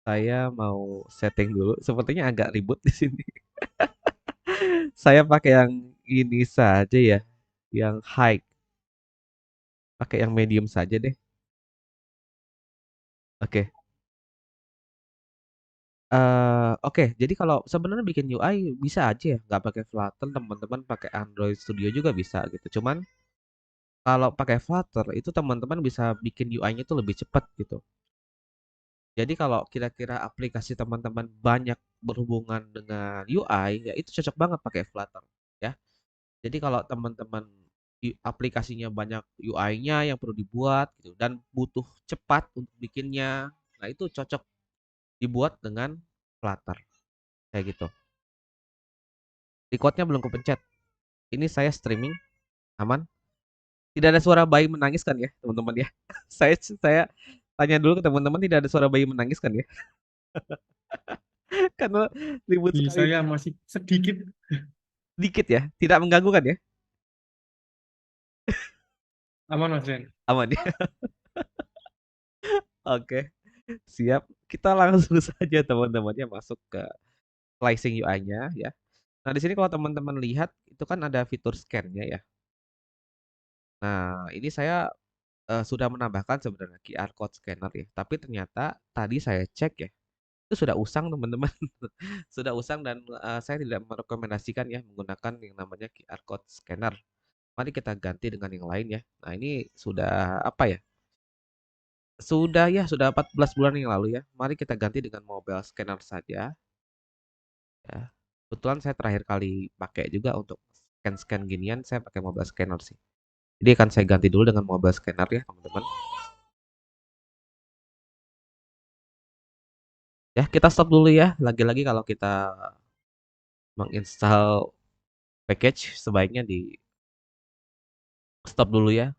Saya mau setting dulu. Sepertinya agak ribut di sini. Saya pakai yang ini saja ya, yang high. Pakai yang medium saja deh. Oke. Oke. Jadi kalau sebenarnya bikin UI bisa aja ya, nggak pakai Flutter, teman-teman pakai Android Studio juga bisa gitu. Cuman kalau pakai Flutter itu teman-teman bisa bikin UI-nya tuh lebih cepat gitu. Jadi kalau kira-kira aplikasi teman-teman banyak berhubungan dengan UI, ya itu cocok banget pakai Flutter ya. Jadi kalau teman-teman aplikasinya banyak UI-nya yang perlu dibuat gitu dan butuh cepat untuk bikinnya, nah itu cocok dibuat dengan Flutter kayak gitu. Record-nya belum kepencet. Ini saya streaming aman. Tidak ada suara bayi menangis kan ya, teman-teman ya? Saya tanya dulu ke teman-teman tidak ada suara bayi menangis kan ya? Karena ribut Di sekali. saya masih sedikit Dikit ya, tidak mengganggu kan ya? aman Mas Ren. Aman ya. Oke, siap. Kita langsung saja teman-teman ya masuk ke slicing UI-nya ya. Nah, di sini kalau teman-teman lihat itu kan ada fitur scan-nya ya. Nah, ini saya sudah menambahkan sebenarnya QR code scanner ya. Tapi ternyata tadi saya cek ya, itu sudah usang teman-teman. Sudah usang dan saya tidak merekomendasikan ya menggunakan yang namanya QR code scanner. Mari kita ganti dengan yang lain ya. Nah, ini sudah apa ya? Sudah 14 bulan yang lalu ya. Mari kita ganti dengan mobile scanner saja ya. Kebetulan saya terakhir kali pakai juga untuk scan-scan ginian saya pakai mobile scanner sih. Jadi akan saya ganti dulu dengan mobile scanner ya, teman-teman. Ya, kita stop dulu ya. Lagi-lagi kalau kita menginstal package sebaiknya di stop dulu ya,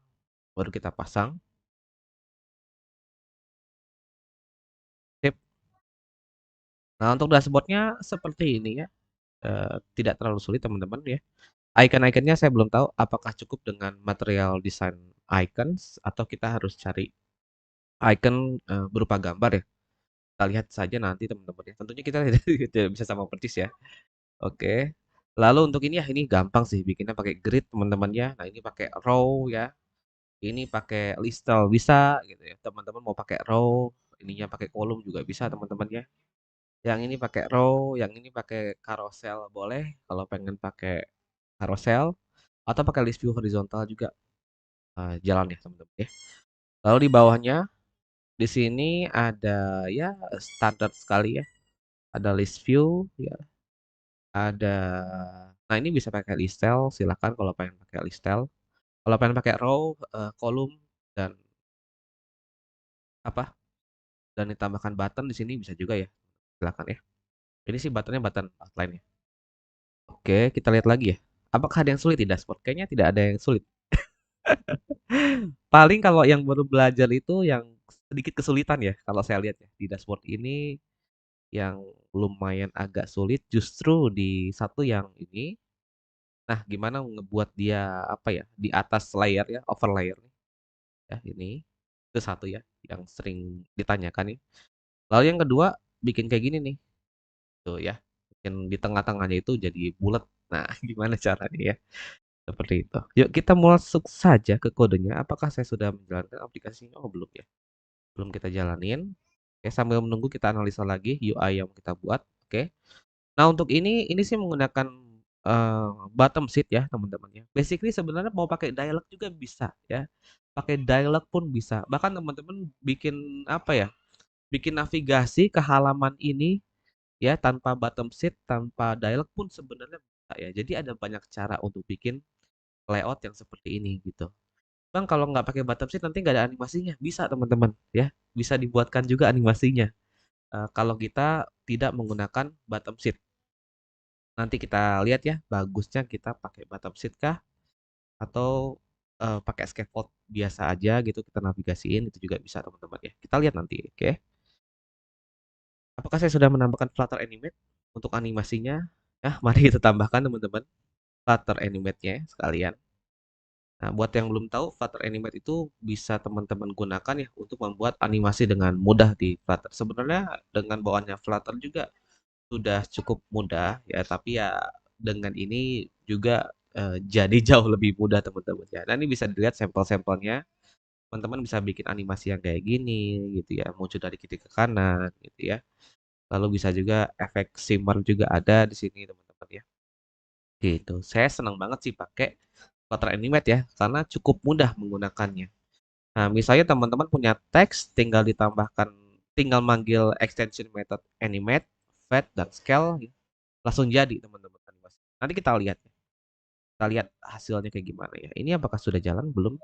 baru kita pasang. Sip. Nah, untuk dashboardnya seperti ini ya. Tidak terlalu sulit teman-teman ya. Icon-iconnya saya belum tahu apakah cukup dengan material design icons atau kita harus cari icon berupa gambar ya. Kita lihat saja nanti teman-teman ya. Tentunya kita tidak bisa sama persis ya. Oke. Lalu untuk ini ya ini gampang sih bikinnya pakai grid teman-teman ya. Nah, ini pakai row ya. Ini pakai listel bisa gitu ya. Teman-teman mau pakai row, ininya pakai kolom juga bisa teman-teman ya. Yang ini pakai row, yang ini pakai carousel boleh kalau pengen pakai carousel atau pakai list view horizontal juga jalan ya teman-teman ya. Lalu di bawahnya di sini ada ya standar sekali ya. Ada list view ya, ada nah ini bisa pakai listel, silakan kalau pengen pakai listel. Kalau pengen pakai row, kolom dan apa? Dan ditambahkan button di sini bisa juga ya. Silakan ya. Ini sih buttonnya button outline ya. Oke, kita lihat lagi ya. Apakah ada yang sulit di dashboard? Kayaknya tidak ada yang sulit. Paling kalau yang baru belajar itu yang sedikit kesulitan ya kalau saya lihat ya di dashboard ini yang lumayan agak sulit justru di satu yang ini. Nah, gimana ngebuat dia apa ya di atas layer ya, overlayer nih ya ini. Itu satu ya yang sering ditanyakan nih. Lalu yang kedua bikin kayak gini nih. Tuh ya. Bikin di tengah-tengahnya itu jadi bulat. Nah, gimana caranya ya? Seperti itu. Yuk kita masuk saja ke kodenya. Apakah saya sudah menjalankan aplikasinya? Oh, belum ya. Belum kita jalanin. Oke, sambil menunggu kita analisa lagi UI yang kita buat. Oke. Nah, untuk ini sih menggunakan bottom sheet ya, teman-teman ya. Basically sebenarnya mau pakai dialog juga bisa ya. Pakai dialog pun bisa. Bahkan teman-teman bikin apa ya? Bikin navigasi ke halaman ini ya tanpa bottom sheet, tanpa dialog pun sebenarnya bisa ya. Jadi ada banyak cara untuk bikin layout yang seperti ini gitu. Bang, kalau nggak pakai bottom sheet nanti nggak ada animasinya. Bisa teman-teman ya. Bisa dibuatkan juga animasinya. Kalau kita tidak menggunakan bottom sheet. Nanti kita lihat ya, bagusnya kita pakai bottom sheet kah atau pakai scaffold biasa aja gitu kita navigasiin itu juga bisa teman-teman ya. Kita lihat nanti, oke. Apakah saya sudah menambahkan Flutter Animate untuk animasinya? Ya, mari kita tambahkan teman-teman Flutter Animate-nya sekalian. Nah, buat yang belum tahu, Flutter Animate itu bisa teman-teman gunakan ya untuk membuat animasi dengan mudah di Flutter. Sebenarnya dengan bawaannya Flutter juga sudah cukup mudah ya, tapi ya dengan ini juga jadi jauh lebih mudah teman-teman ya. Nah, ini bisa dilihat sampel-sampelnya. Teman-teman bisa bikin animasi yang kayak gini gitu ya, muncul dari kiri ke kanan gitu ya. Lalu bisa juga efek shimmer juga ada di sini teman-teman ya. Gitu. Saya senang banget sih pakai Flutter Animate ya, karena cukup mudah menggunakannya. Nah, misalnya teman-teman punya teks, tinggal manggil extension method animate, fade, dan scale, ya. Langsung jadi teman-teman animasi. Nanti kita lihat ya. Kita lihat hasilnya kayak gimana ya. Ini apakah sudah jalan? Belum?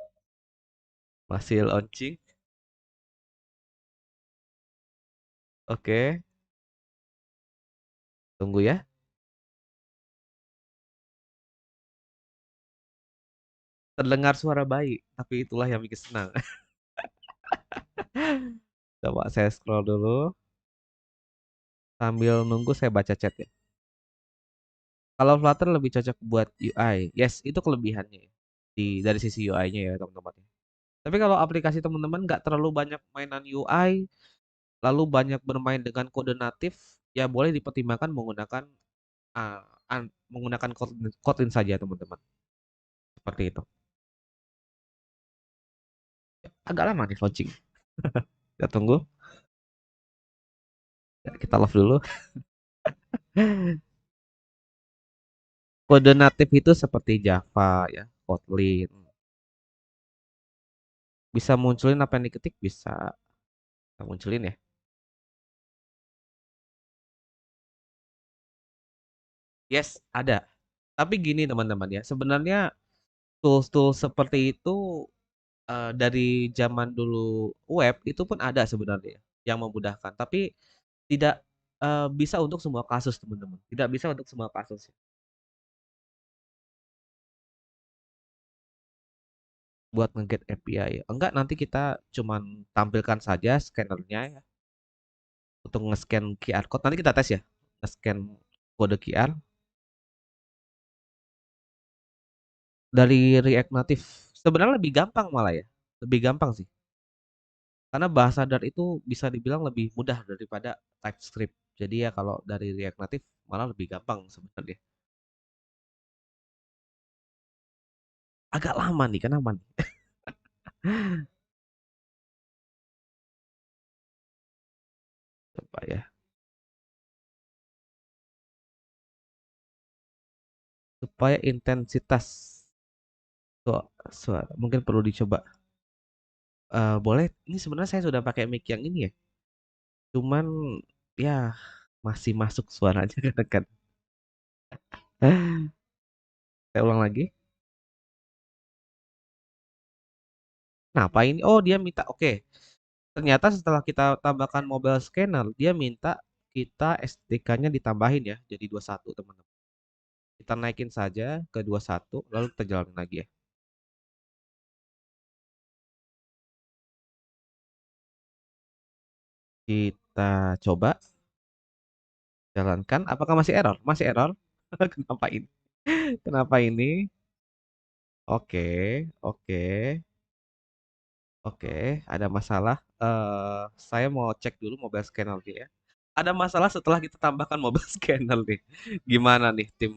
Masih launching? Oke, tunggu ya. Terdengar suara bayi, tapi itulah yang bikin senang. Coba saya scroll dulu. Sambil nunggu saya baca chat ya. Kalau Flutter lebih cocok buat UI. Yes, itu kelebihannya ya. Dari sisi UI-nya ya teman-teman. Tapi kalau aplikasi teman-teman nggak terlalu banyak mainan UI, lalu banyak bermain dengan kode natif, ya boleh dipertimbangkan menggunakan uh, menggunakan Kotlin saja teman-teman. Seperti itu. Agak lama nih launching. Kita tunggu. Ya, kita love dulu. Kode natif itu seperti Java ya, Kotlin. Bisa munculin apa yang diketik, bisa munculin ya. Yes, ada. Tapi gini teman-teman ya, sebenarnya tools-tools seperti itu dari zaman dulu web itu pun ada sebenarnya yang memudahkan, tapi tidak bisa untuk semua kasus teman-teman. Tidak bisa untuk semua kasus. Buat nge-get API. Enggak, nanti kita cuman tampilkan saja scannernya ya untuk nge-scan QR code. Nanti kita tes ya, nge-scan kode QR dari React Native. Sebenarnya lebih gampang malah ya, lebih gampang sih. Karena bahasa Dart itu bisa dibilang lebih mudah daripada TypeScript. Jadi ya kalau dari React Native malah lebih gampang sebenarnya. Agak lama nih, kenapa nih? Coba ya, supaya intensitas suara mungkin perlu dicoba. Boleh, ini sebenarnya saya sudah pakai mic yang ini ya. Cuman ya masih masuk suaranya kan. Saya ulang lagi. Kenapa ini? Oh, dia minta. Oke. Ternyata setelah kita tambahkan mobile scanner, dia minta kita SDK-nya ditambahin ya, jadi 21 teman-teman. Kita naikin saja ke 21, lalu kita jalanin lagi ya. Kita coba jalankan. Apakah masih error? Masih error? Kenapa ini? Kenapa ini? Oke, oke, oke. Ada masalah. Saya mau cek dulu mobile scanner ya. Ada masalah setelah kita tambahkan mobile scanner nih. Gimana nih tim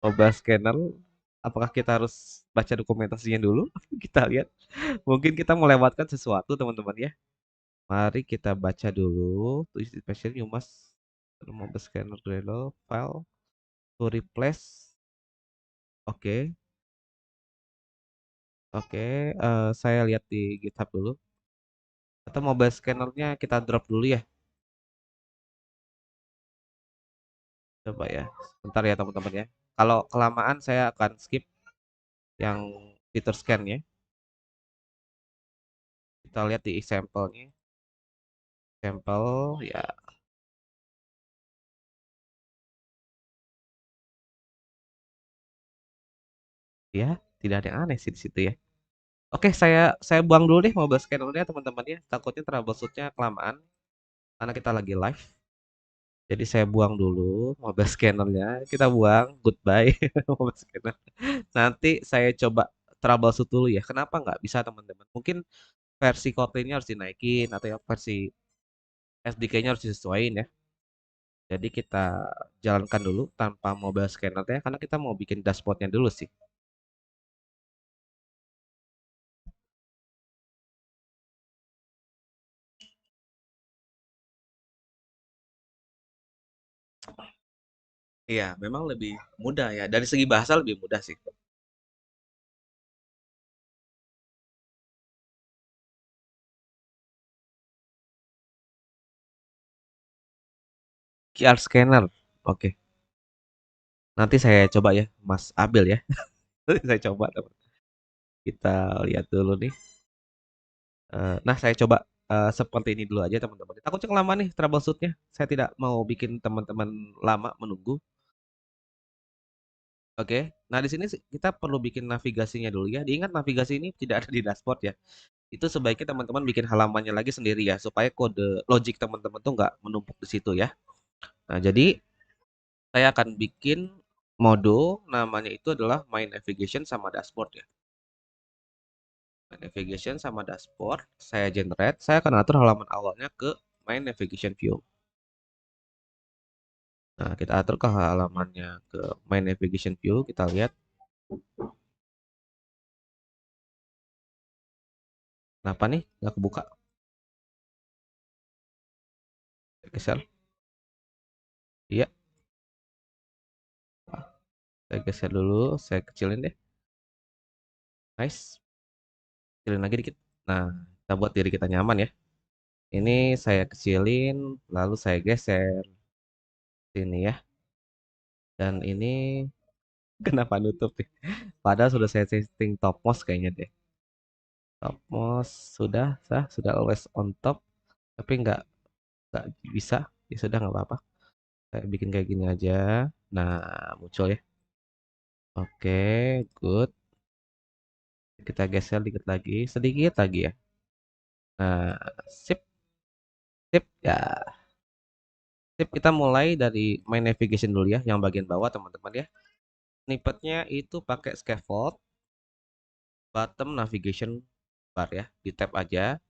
mobile scanner? Apakah kita harus baca dokumentasinya dulu? Kita lihat. Mungkin kita melewatkan sesuatu teman-teman ya. Mari kita baca dulu. To use this version, you must mobile scanner Gradle file to replace. Oke, oke. Saya lihat di GitHub dulu. Atau mobile scannernya kita drop dulu ya. Coba ya. Bentar ya teman-teman ya. Kalau kelamaan saya akan skip yang fitur scan ya. Kita lihat di sampelnya. Sampel ya, ya tidak ada yang aneh sih di situ ya. Oke, saya buang dulu deh mobile scannernya teman-teman ya. Takutnya troubleshootnya kelamaan karena kita lagi live. Jadi saya buang dulu mobile scannernya. Kita buang, goodbye mobile scanner. Nanti saya coba troubleshoot dulu ya. Kenapa nggak bisa teman-teman? Mungkin versi Kotlin-nya harus dinaikin atau ya versi SDK-nya harus disesuaikan ya. Jadi kita jalankan dulu tanpa mobile scanner ya, karena kita mau bikin dashboardnya dulu sih. Iya, memang lebih mudah ya. Dari segi bahasa lebih mudah sih. QR scanner. Oke. Nanti saya coba ya, Mas Abel ya. Saya coba, teman. Kita lihat dulu nih. Nah, saya coba seperti ini dulu aja, teman-teman. Takutnya lama nih troubleshoot-nya. Saya tidak mau bikin teman-teman lama menunggu. Oke. Nah, di sini kita perlu bikin navigasinya dulu ya. Diingat navigasi ini tidak ada di dashboard ya. Itu sebaiknya teman-teman bikin halamannya lagi sendiri ya, supaya kode logik teman-teman tuh nggak menumpuk di situ ya. Nah, jadi saya akan bikin mode namanya itu adalah My Navigation sama Dashboard ya. My Navigation sama Dashboard, saya generate, saya akan atur halaman awalnya ke My Navigation View. Nah, kita atur ke halamannya ke My Navigation View, kita lihat. Kenapa nih? Nggak kebuka. Geser. Iya, saya geser dulu, saya kecilin deh. Nice. Kecilin lagi dikit. Nah, kita buat diri kita nyaman ya. Ini saya kecilin, lalu saya geser sini ya. Dan ini kenapa nutup nih? Padahal sudah saya setting topmost kayaknya deh. Topmost sudah always on top, tapi nggak bisa. Ya sudah nggak apa-apa. Saya bikin kayak gini aja. Nah, muncul ya. Oke, good. Kita geser dikit lagi, sedikit lagi ya. Nah, sip, sip ya. Sip, kita mulai dari My Navigation dulu ya, yang bagian bawah teman-teman ya. Snippetnya itu pakai scaffold, bottom navigation bar ya, di tab aja.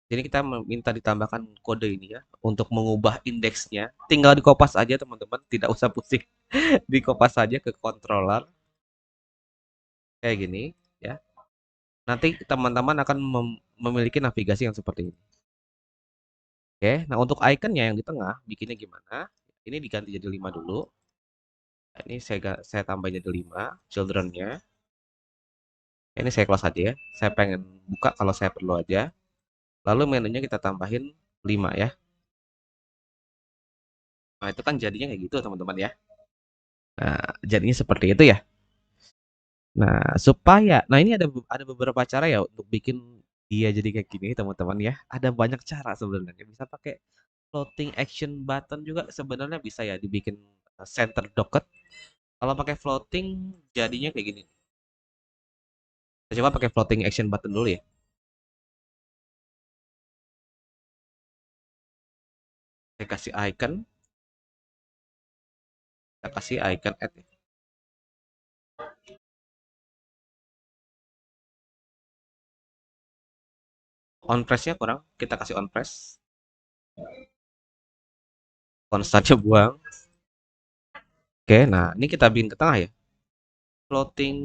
Jadi kita meminta ditambahkan kode ini ya untuk mengubah indeksnya. Tinggal dikopas aja teman-teman, tidak usah pusing. Dikopas saja ke controller kayak gini ya. Nanti teman-teman akan memiliki navigasi yang seperti ini. Oke, nah untuk ikonnya yang di tengah bikinnya gimana? Ini diganti jadi 5 dulu. Nah, ini saya tambah jadi 5 children-nya. Ini saya close aja ya. Saya pengen buka kalau saya perlu aja. Lalu menunya kita tambahin 5 ya. Nah, itu kan jadinya kayak gitu teman-teman ya. Nah, jadinya seperti itu ya. Nah, nah ini ada beberapa cara ya untuk bikin dia jadi kayak gini, teman-teman ya. Ada banyak cara sebenarnya. Bisa pakai floating action button juga sebenarnya bisa ya dibikin center docket. Kalau pakai floating jadinya kayak gini. Kita coba pakai floating action button dulu ya. Saya kasih icon, kita kasih icon add ya. On press-nya kurang, kita kasih on press. Constantnya buang. Oke, nah ini kita bikin ke tengah ya. Floating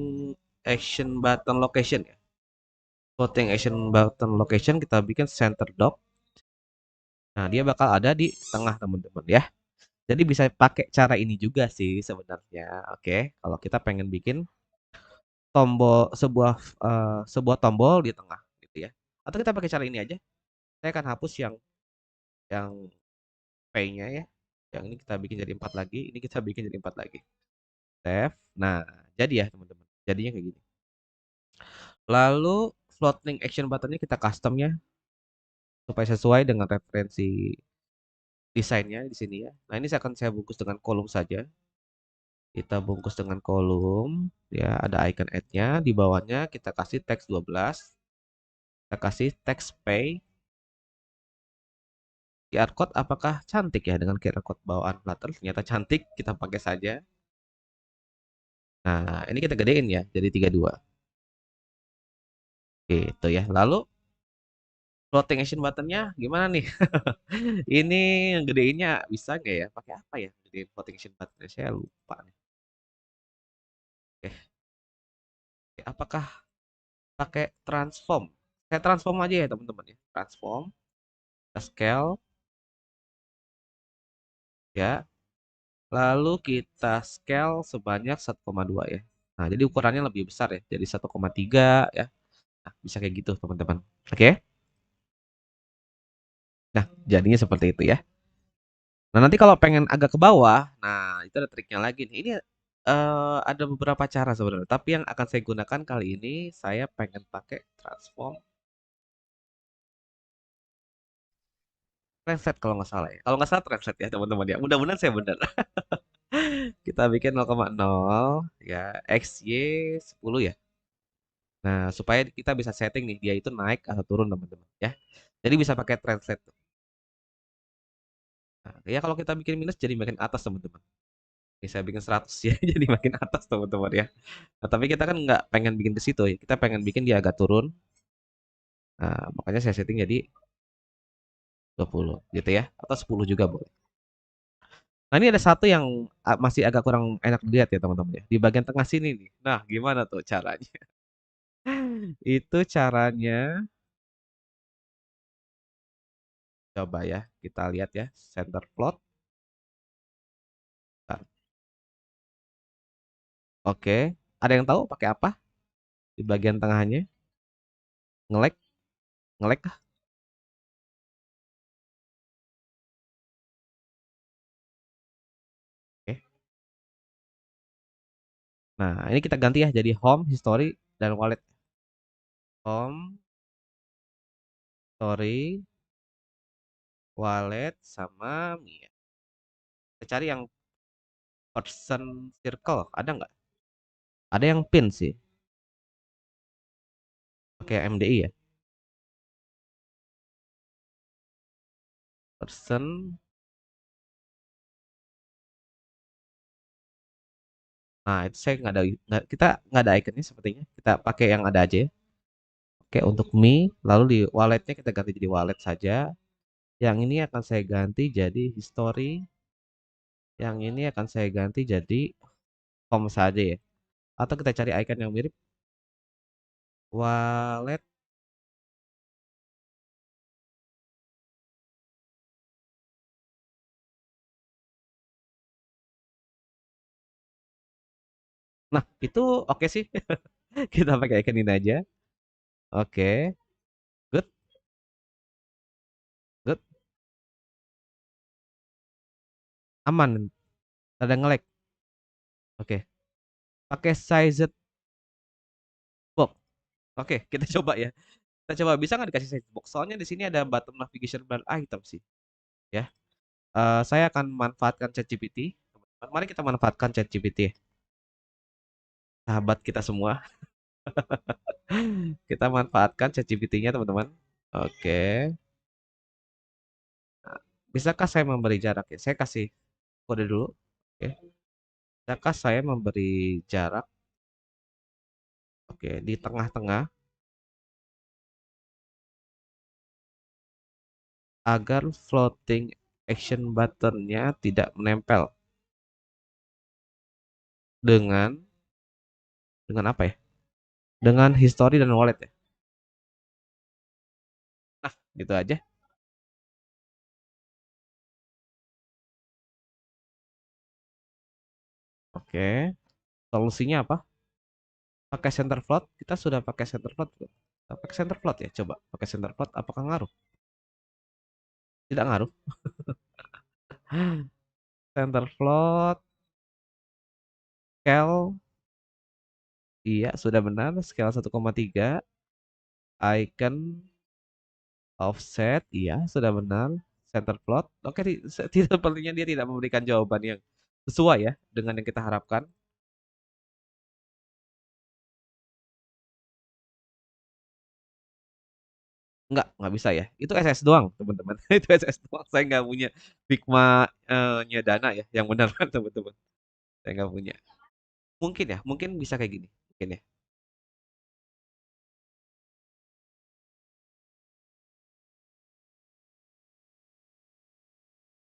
action button location ya. Floating action button location kita bikin center dock. Nah, dia bakal ada di tengah teman-teman ya. Jadi bisa pakai cara ini juga sih sebenarnya. Oke, kalau kita pengen bikin tombol sebuah tombol di tengah gitu ya. Atau kita pakai cara ini aja. Saya akan hapus yang P-nya ya. Yang ini kita bikin jadi 4 lagi, ini kita bikin jadi 4 lagi. Save. Nah, jadi ya teman-teman. Jadinya kayak gini. Lalu floating action buttonnya kita custom ya supaya sesuai dengan referensi desainnya di sini ya. Nah, ini akan saya bungkus dengan kolom saja. Kita bungkus dengan kolom ya, ada icon add-nya, di bawahnya kita kasih teks 12. Kita kasih teks pay. QR code apakah cantik ya dengan QR code bawaan Flutter? Ternyata cantik, kita pakai saja. Nah, ini kita gedein ya jadi 32. Gitu ya. Lalu floating action buttonnya gimana nih? Ini ngedeinnya bisa nggak ya? Pakai apa ya? Gedein floating action button saya lupa nih. Oke, apakah pakai transform? Saya transform aja ya teman-teman ya. Transform, kita scale ya. Lalu kita scale sebanyak 1,2 ya. Nah, jadi ukurannya lebih besar ya. Jadi 1,3 ya. Nah, bisa kayak gitu teman-teman. Oke. Nah, jadinya seperti itu ya. Nah, nanti kalau pengen agak ke bawah, nah itu ada triknya lagi nih. Ini ada beberapa cara sebenarnya, tapi yang akan saya gunakan kali ini saya pengen pakai transform translate kalau nggak salah ya. Kalau nggak salah translate ya teman-teman ya. Mudah-mudahan saya benar. Kita bikin 0,0 ya XY 10 ya. Nah, supaya kita bisa setting nih dia itu naik atau turun teman-teman ya. Jadi bisa pakai translate tuh. Nah, ya kalau kita bikin minus jadi makin atas teman-teman. Ini saya bikin 100 ya, jadi makin atas teman-teman ya. Nah, tapi kita kan nggak pengen bikin ke situ ya. Kita pengen bikin dia agak turun. Nah, makanya saya setting jadi 20 gitu ya. Atau 10 juga boleh. Nah, ini ada satu yang masih agak kurang enak dilihat ya teman-teman ya. Di bagian tengah sini nih. Nah, gimana tuh caranya? Itu caranya, coba ya. Kita lihat ya. Center plot. Bentar. Oke. Ada yang tahu pakai apa? Di bagian tengahnya. Ngelek. Ngelek kah? Oke. Nah, ini kita ganti ya. Jadi home, history, dan wallet. Home, story, wallet, sama Mia. Kita cari yang person circle. Ada nggak? Ada yang pin sih. Oke, MDI ya. Person. Nah, itu saya nggak ada. Kita nggak ada iconnya sepertinya. Kita pakai yang ada aja ya. Oke, untuk me. Lalu di walletnya kita ganti jadi wallet saja. Yang ini akan saya ganti jadi history. Yang ini akan saya ganti jadi home saja ya. Atau kita cari icon yang mirip. Wallet. Nah, itu oke sih. Kita pakai icon ini aja. Oke, good, good, aman. Ada nge-lag. Oke, pakai size box. Oke, kita coba ya. Kita coba bisa nggak dikasih size box? Soalnya di sini ada button navigation bar item sih, ya. Saya akan manfaatkan ChatGPT. Mari kita manfaatkan ChatGPT ya. Sahabat kita semua. Kita manfaatkan ChatGPT-nya teman-teman. Oke. Nah, bisakah saya memberi jarak ya? Saya kasih kode dulu. Oke. Bisakah saya memberi jarak? Oke, di tengah-tengah agar floating action button-nya tidak menempel dengan apa ya? Dengan history dan wallet ya. Nah, gitu aja. Oke. Solusinya apa? Pakai center float. Kita sudah pakai center float belum? Kita pakai center float ya. Coba pakai center float. Apakah ngaruh? Tidak ngaruh. Center float. Scale. Iya, sudah benar. Scale 1,3. Icon offset. Iya, sudah benar. Center float. Oke, tidak sepertinya dia tidak memberikan jawaban yang sesuai ya dengan yang kita harapkan. Nggak bisa ya. Itu SS doang, teman-teman. Itu SS doang. Saya nggak punya Figma-nya Dana ya, yang benar kan, teman-teman. Saya nggak punya. Mungkin ya, mungkin bisa kayak gini. Mungkin ya.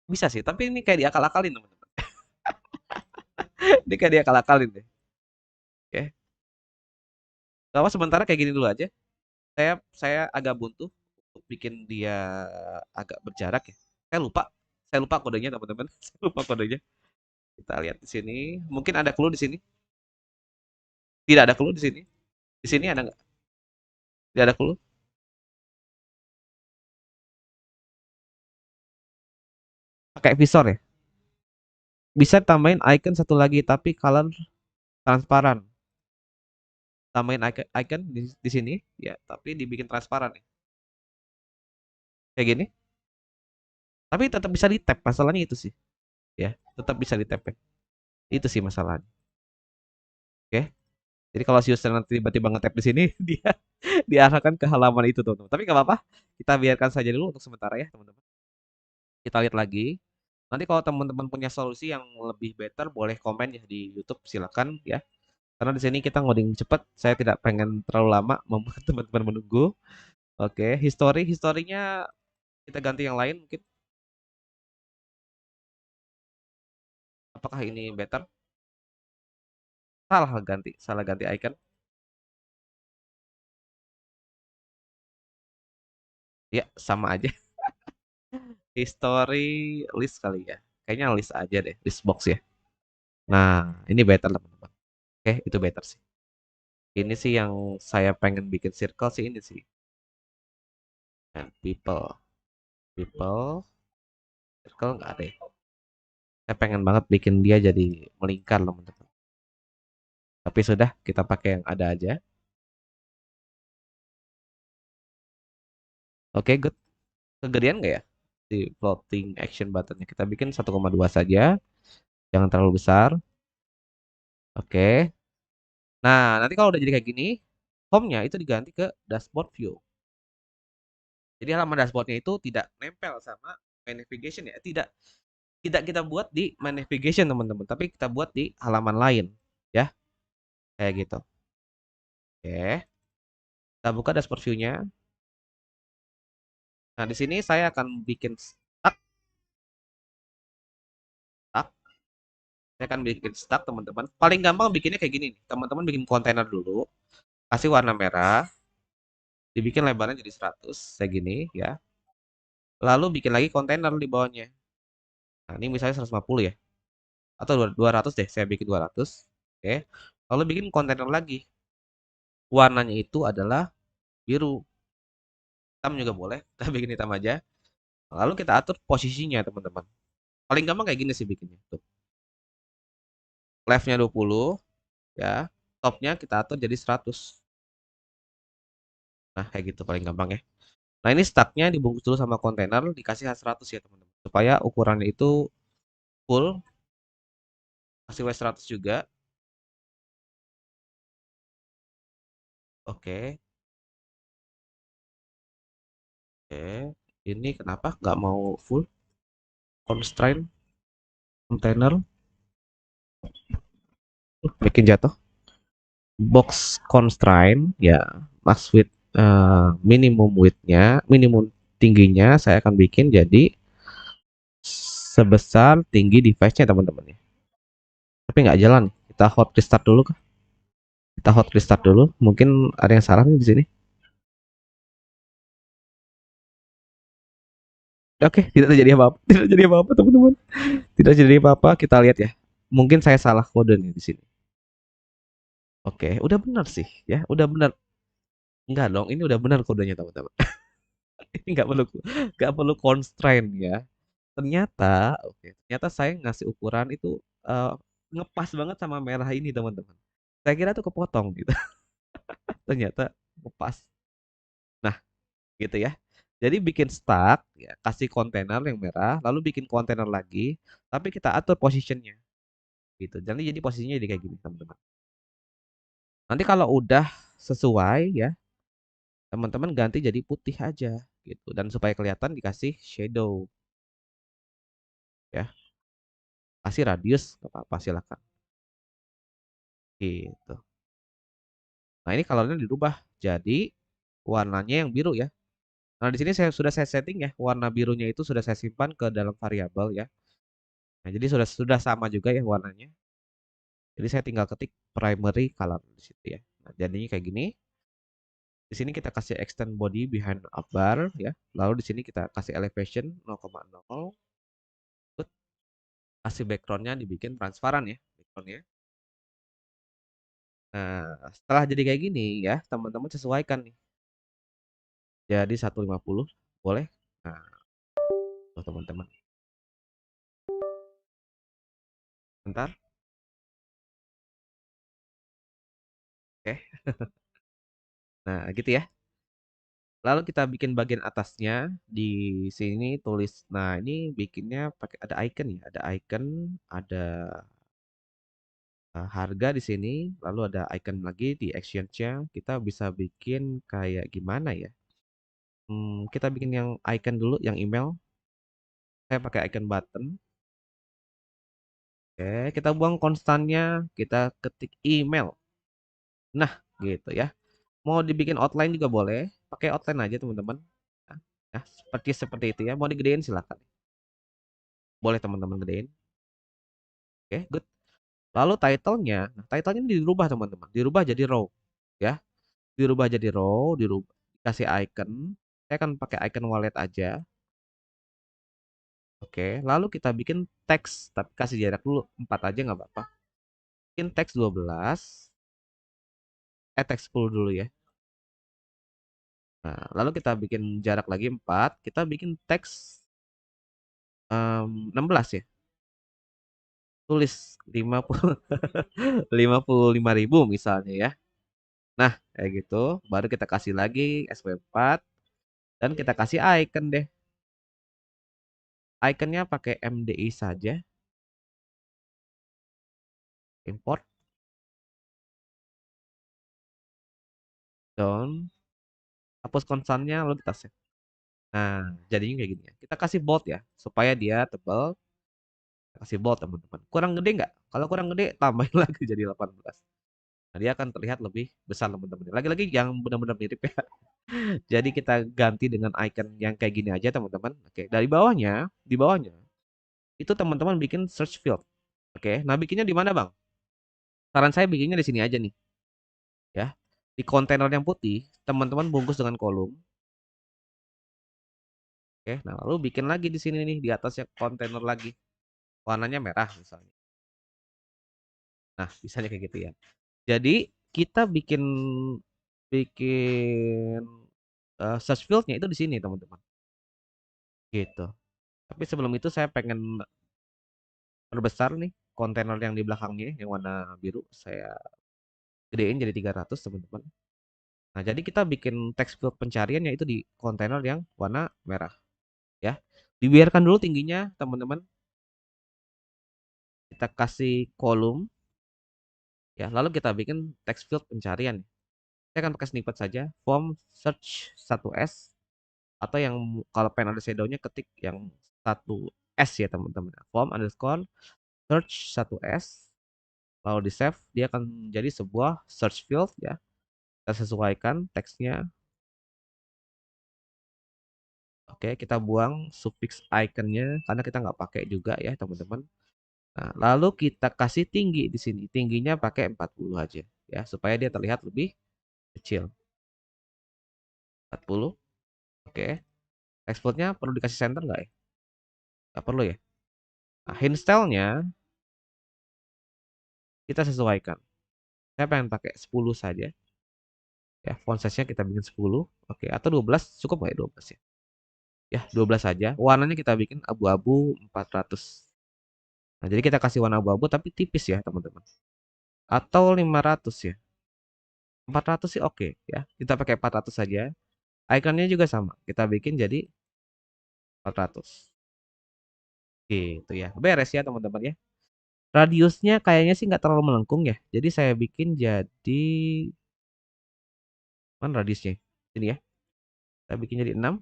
Bisa sih, tapi ini kayak diakal-akalin, teman-teman. Ini kayak diakal-akalin deh. Oke. Gak apa sementara kayak gini dulu aja. Saya agak buntu untuk bikin dia agak berjarak ya. Saya lupa. Saya lupa kodenya, teman-teman. Saya lupa kodenya. Kita lihat di sini. Mungkin ada clue di sini. Tidak ada clue di sini. Di sini ada nggak? Tidak ada clue. Pakai visor ya. Bisa tambahin icon satu lagi tapi color transparan. Tambahin icon di sini ya, tapi dibikin transparan ya. Kayak gini. Tapi tetap bisa di tap. Masalahnya itu sih. Ya, tetap bisa di tap ya. Itu sih masalahnya. Oke. Jadi kalau si user nanti tiba-tiba nge-tap di sini, dia diarahkan ke halaman itu, teman-teman. Tapi nggak apa-apa. Kita biarkan saja dulu untuk sementara ya, teman-teman. Kita lihat lagi. Nanti kalau teman-teman punya solusi yang lebih better, boleh komen ya di YouTube, silakan ya. Karena di sini kita ngoding cepat, saya tidak pengen terlalu lama membuat teman-teman menunggu. Oke, historinya kita ganti yang lain mungkin. Apakah ini better? Salah ganti icon. Ya, sama aja. History list kali ya. Kayaknya list aja deh, list box ya. Nah, ini better teman-teman. Oke, itu better sih. Ini sih yang saya pengen bikin circle sih ini sih. And people, circle nggak ada ya. Saya pengen banget bikin dia jadi melingkar teman-teman. Tapi sudah, kita pakai yang ada aja. Oke, good. Kegedean nggak ya? Di floating action buttonnya. Kita bikin 1,2 saja. Jangan terlalu besar. Oke. Nah, nanti kalau udah jadi kayak gini, home-nya itu diganti ke dashboard view. Jadi halaman dashboardnya itu tidak nempel sama my navigation ya. Tidak tidak kita buat di my navigation teman-teman, tapi kita buat di halaman lain ya. Kayak gitu. Oke. Kita buka dashboard view-nya. Nah, di sini saya akan bikin stack. Stack. Saya akan bikin stack teman-teman. Paling gampang bikinnya kayak gini nih. Teman-teman bikin kontainer dulu. Kasih warna merah. Dibikin lebarnya jadi 100. Kayak gini ya. Lalu bikin lagi kontainer di bawahnya. Nah, ini misalnya 150 ya. Atau 200 deh. Saya bikin 200. Oke. Lalu bikin kontainer lagi. Warnanya itu adalah biru. Hitam juga boleh. Kita bikin hitam aja. Lalu kita atur posisinya teman-teman. Paling gampang kayak gini sih bikinnya. Tuh. Leftnya 20 ya. Topnya kita atur jadi 100. Nah, kayak gitu paling gampang ya. Nah, ini stucknya dibungkus dulu sama kontainer, dikasih 100 ya teman-teman. Supaya ukurannya itu full, kasih W100 juga. Oke, oke. Ini kenapa nggak mau full constraint container? Bikin jatuh. Box constraint ya, max width minimum widthnya, minimum tingginya saya akan bikin jadi sebesar tinggi device-nya teman-teman ya. Tapi nggak jalan. Kita hot restart dulu kah? Kita hot restart dulu. Mungkin ada yang salah nih di sini. Oke, tidak terjadi apa-apa. Tidak terjadi apa-apa, teman-teman. Tidak terjadi apa-apa. Kita lihat ya. Mungkin saya salah kode nih di sini. Oke, udah benar sih ya. Udah benar. Enggak dong, ini udah benar kodenya, teman-teman. Ini nggak perlu constraint ya. Ternyata, oke, ternyata saya ngasih ukuran itu eh, ngepas banget sama merah ini, teman-teman. Saya kira tuh kepotong gitu. Ternyata ngepas. Nah, gitu ya. Jadi bikin stack, ya, kasih kontainer yang merah, lalu bikin kontainer lagi, tapi kita atur positionnya, gitu. Jadi posisinya jadi kayak gini, teman-teman. Nanti kalau udah sesuai ya, teman-teman ganti jadi putih aja, gitu. Dan supaya kelihatan dikasih shadow, ya. Kasih radius, nggak apa-apa, silakan. Gitu. Nah ini colornya dirubah jadi warnanya yang biru ya. Nah, di sini sudah saya setting ya, warna birunya itu sudah saya simpan ke dalam variabel ya. Nah, jadi sudah sama juga ya warnanya. Jadi saya tinggal ketik primary color di situ ya. Nah, jadinya kayak gini. Di sini kita kasih extend body behind a bar ya. Lalu di sini kita kasih elevation 0,0. Kasih backgroundnya dibikin transparan ya backgroundnya. Nah, setelah jadi kayak gini ya, teman-teman sesuaikan nih. Jadi 150 boleh. Nah, tuh teman-teman. Bentar. Oke. Nah, gitu ya. Lalu kita bikin bagian atasnya di sini tulis. Nah, ini bikinnya pakai ada icon ya, ada icon, ada harga di sini, lalu ada icon lagi di exchange-nya. Kita bisa bikin kayak gimana ya? Kita bikin yang icon dulu, yang email. Saya pakai icon button. Oke, kita buang konstannya, kita ketik email. Nah, gitu ya. Mau dibikin outline juga boleh, pakai outline aja teman-teman. Nah, ya, seperti seperti itu ya. Mau digedein silakan. Boleh teman-teman gedein. Oke, good. Lalu title-nya, nah title-nya dirubah teman-teman, dirubah jadi row, ya. Dirubah jadi row, dirubah kasih icon. Saya akan pakai icon wallet aja. Oke, lalu kita bikin teks, tapi kasih jarak dulu 4 aja nggak apa-apa. Bikin teks 12, teks 10 dulu ya. Nah, lalu kita bikin jarak lagi 4, kita bikin teks 16 ya. Tulis 50 55.000 misalnya ya. Nah, kayak gitu. Baru kita kasih lagi SP4 dan kita kasih icon deh. Iconnya pakai MDI saja. Import down, hapus konstannya lalu kita save. Nah, jadinya kayak gini ya. Kita kasih bold ya, supaya dia tebal. Kasih bold teman-teman. Kurang gede nggak? Kalau kurang gede, tambahin lagi jadi 18. Nah, dia akan terlihat lebih besar teman-teman. Lagi-lagi yang benar-benar mirip ya. Jadi kita ganti dengan icon yang kayak gini aja teman-teman. Oke, dari bawahnya, di bawahnya itu teman-teman bikin search field. Oke, nah bikinnya di mana bang? Saran saya bikinnya di sini aja nih, ya. Di kontainer yang putih, teman-teman bungkus dengan kolom. Oke, nah lalu bikin lagi di sini nih di atasnya kontainer lagi, warnanya merah misalnya. Nah, misalnya kayak gitu ya. Jadi kita bikin bikin search fieldnya itu di sini teman-teman. Gitu. Tapi sebelum itu saya pengen perbesar nih kontainer yang di belakangnya yang warna biru. Saya gedein jadi 300 teman-teman. Nah, jadi kita bikin text field pencariannya itu di kontainer yang warna merah ya. Dibiarkan dulu tingginya teman-teman. Kita kasih kolom ya. Lalu kita bikin text field pencarian. Saya akan pakai snippet saja. Form search 1S atau yang kalau pen ada shadownya ketik yang 1S ya teman-teman. Form underscore search 1S lalu di save dia akan jadi sebuah search field ya. Kita sesuaikan teksnya. Oke, kita buang suffix iconnya karena kita nggak pakai juga ya teman-teman. Nah, lalu kita kasih tinggi di sini. Tingginya pakai 40 aja ya supaya dia terlihat lebih kecil. 40. Oke. Exportnya perlu dikasih center nggak ya? Nggak perlu ya. Nah, hint style-nya kita sesuaikan. Saya pengen pakai 10 saja. Ya, font size-nya kita bikin 10. Oke, atau 12 cukup nggak ya 12 ya? Ya, 12 saja. Warnanya kita bikin abu-abu 400. Nah, jadi kita kasih warna abu-abu tapi tipis ya, teman-teman. Atau 500 ya. 400 sih oke ya. Kita pakai 400 saja. Ikonnya juga sama. Kita bikin jadi 400. Gitu ya. Beres ya, teman-teman ya. Radiusnya kayaknya sih nggak terlalu melengkung ya. Jadi saya bikin jadi mana radiusnya? Ini ya. Kita bikin jadi 6.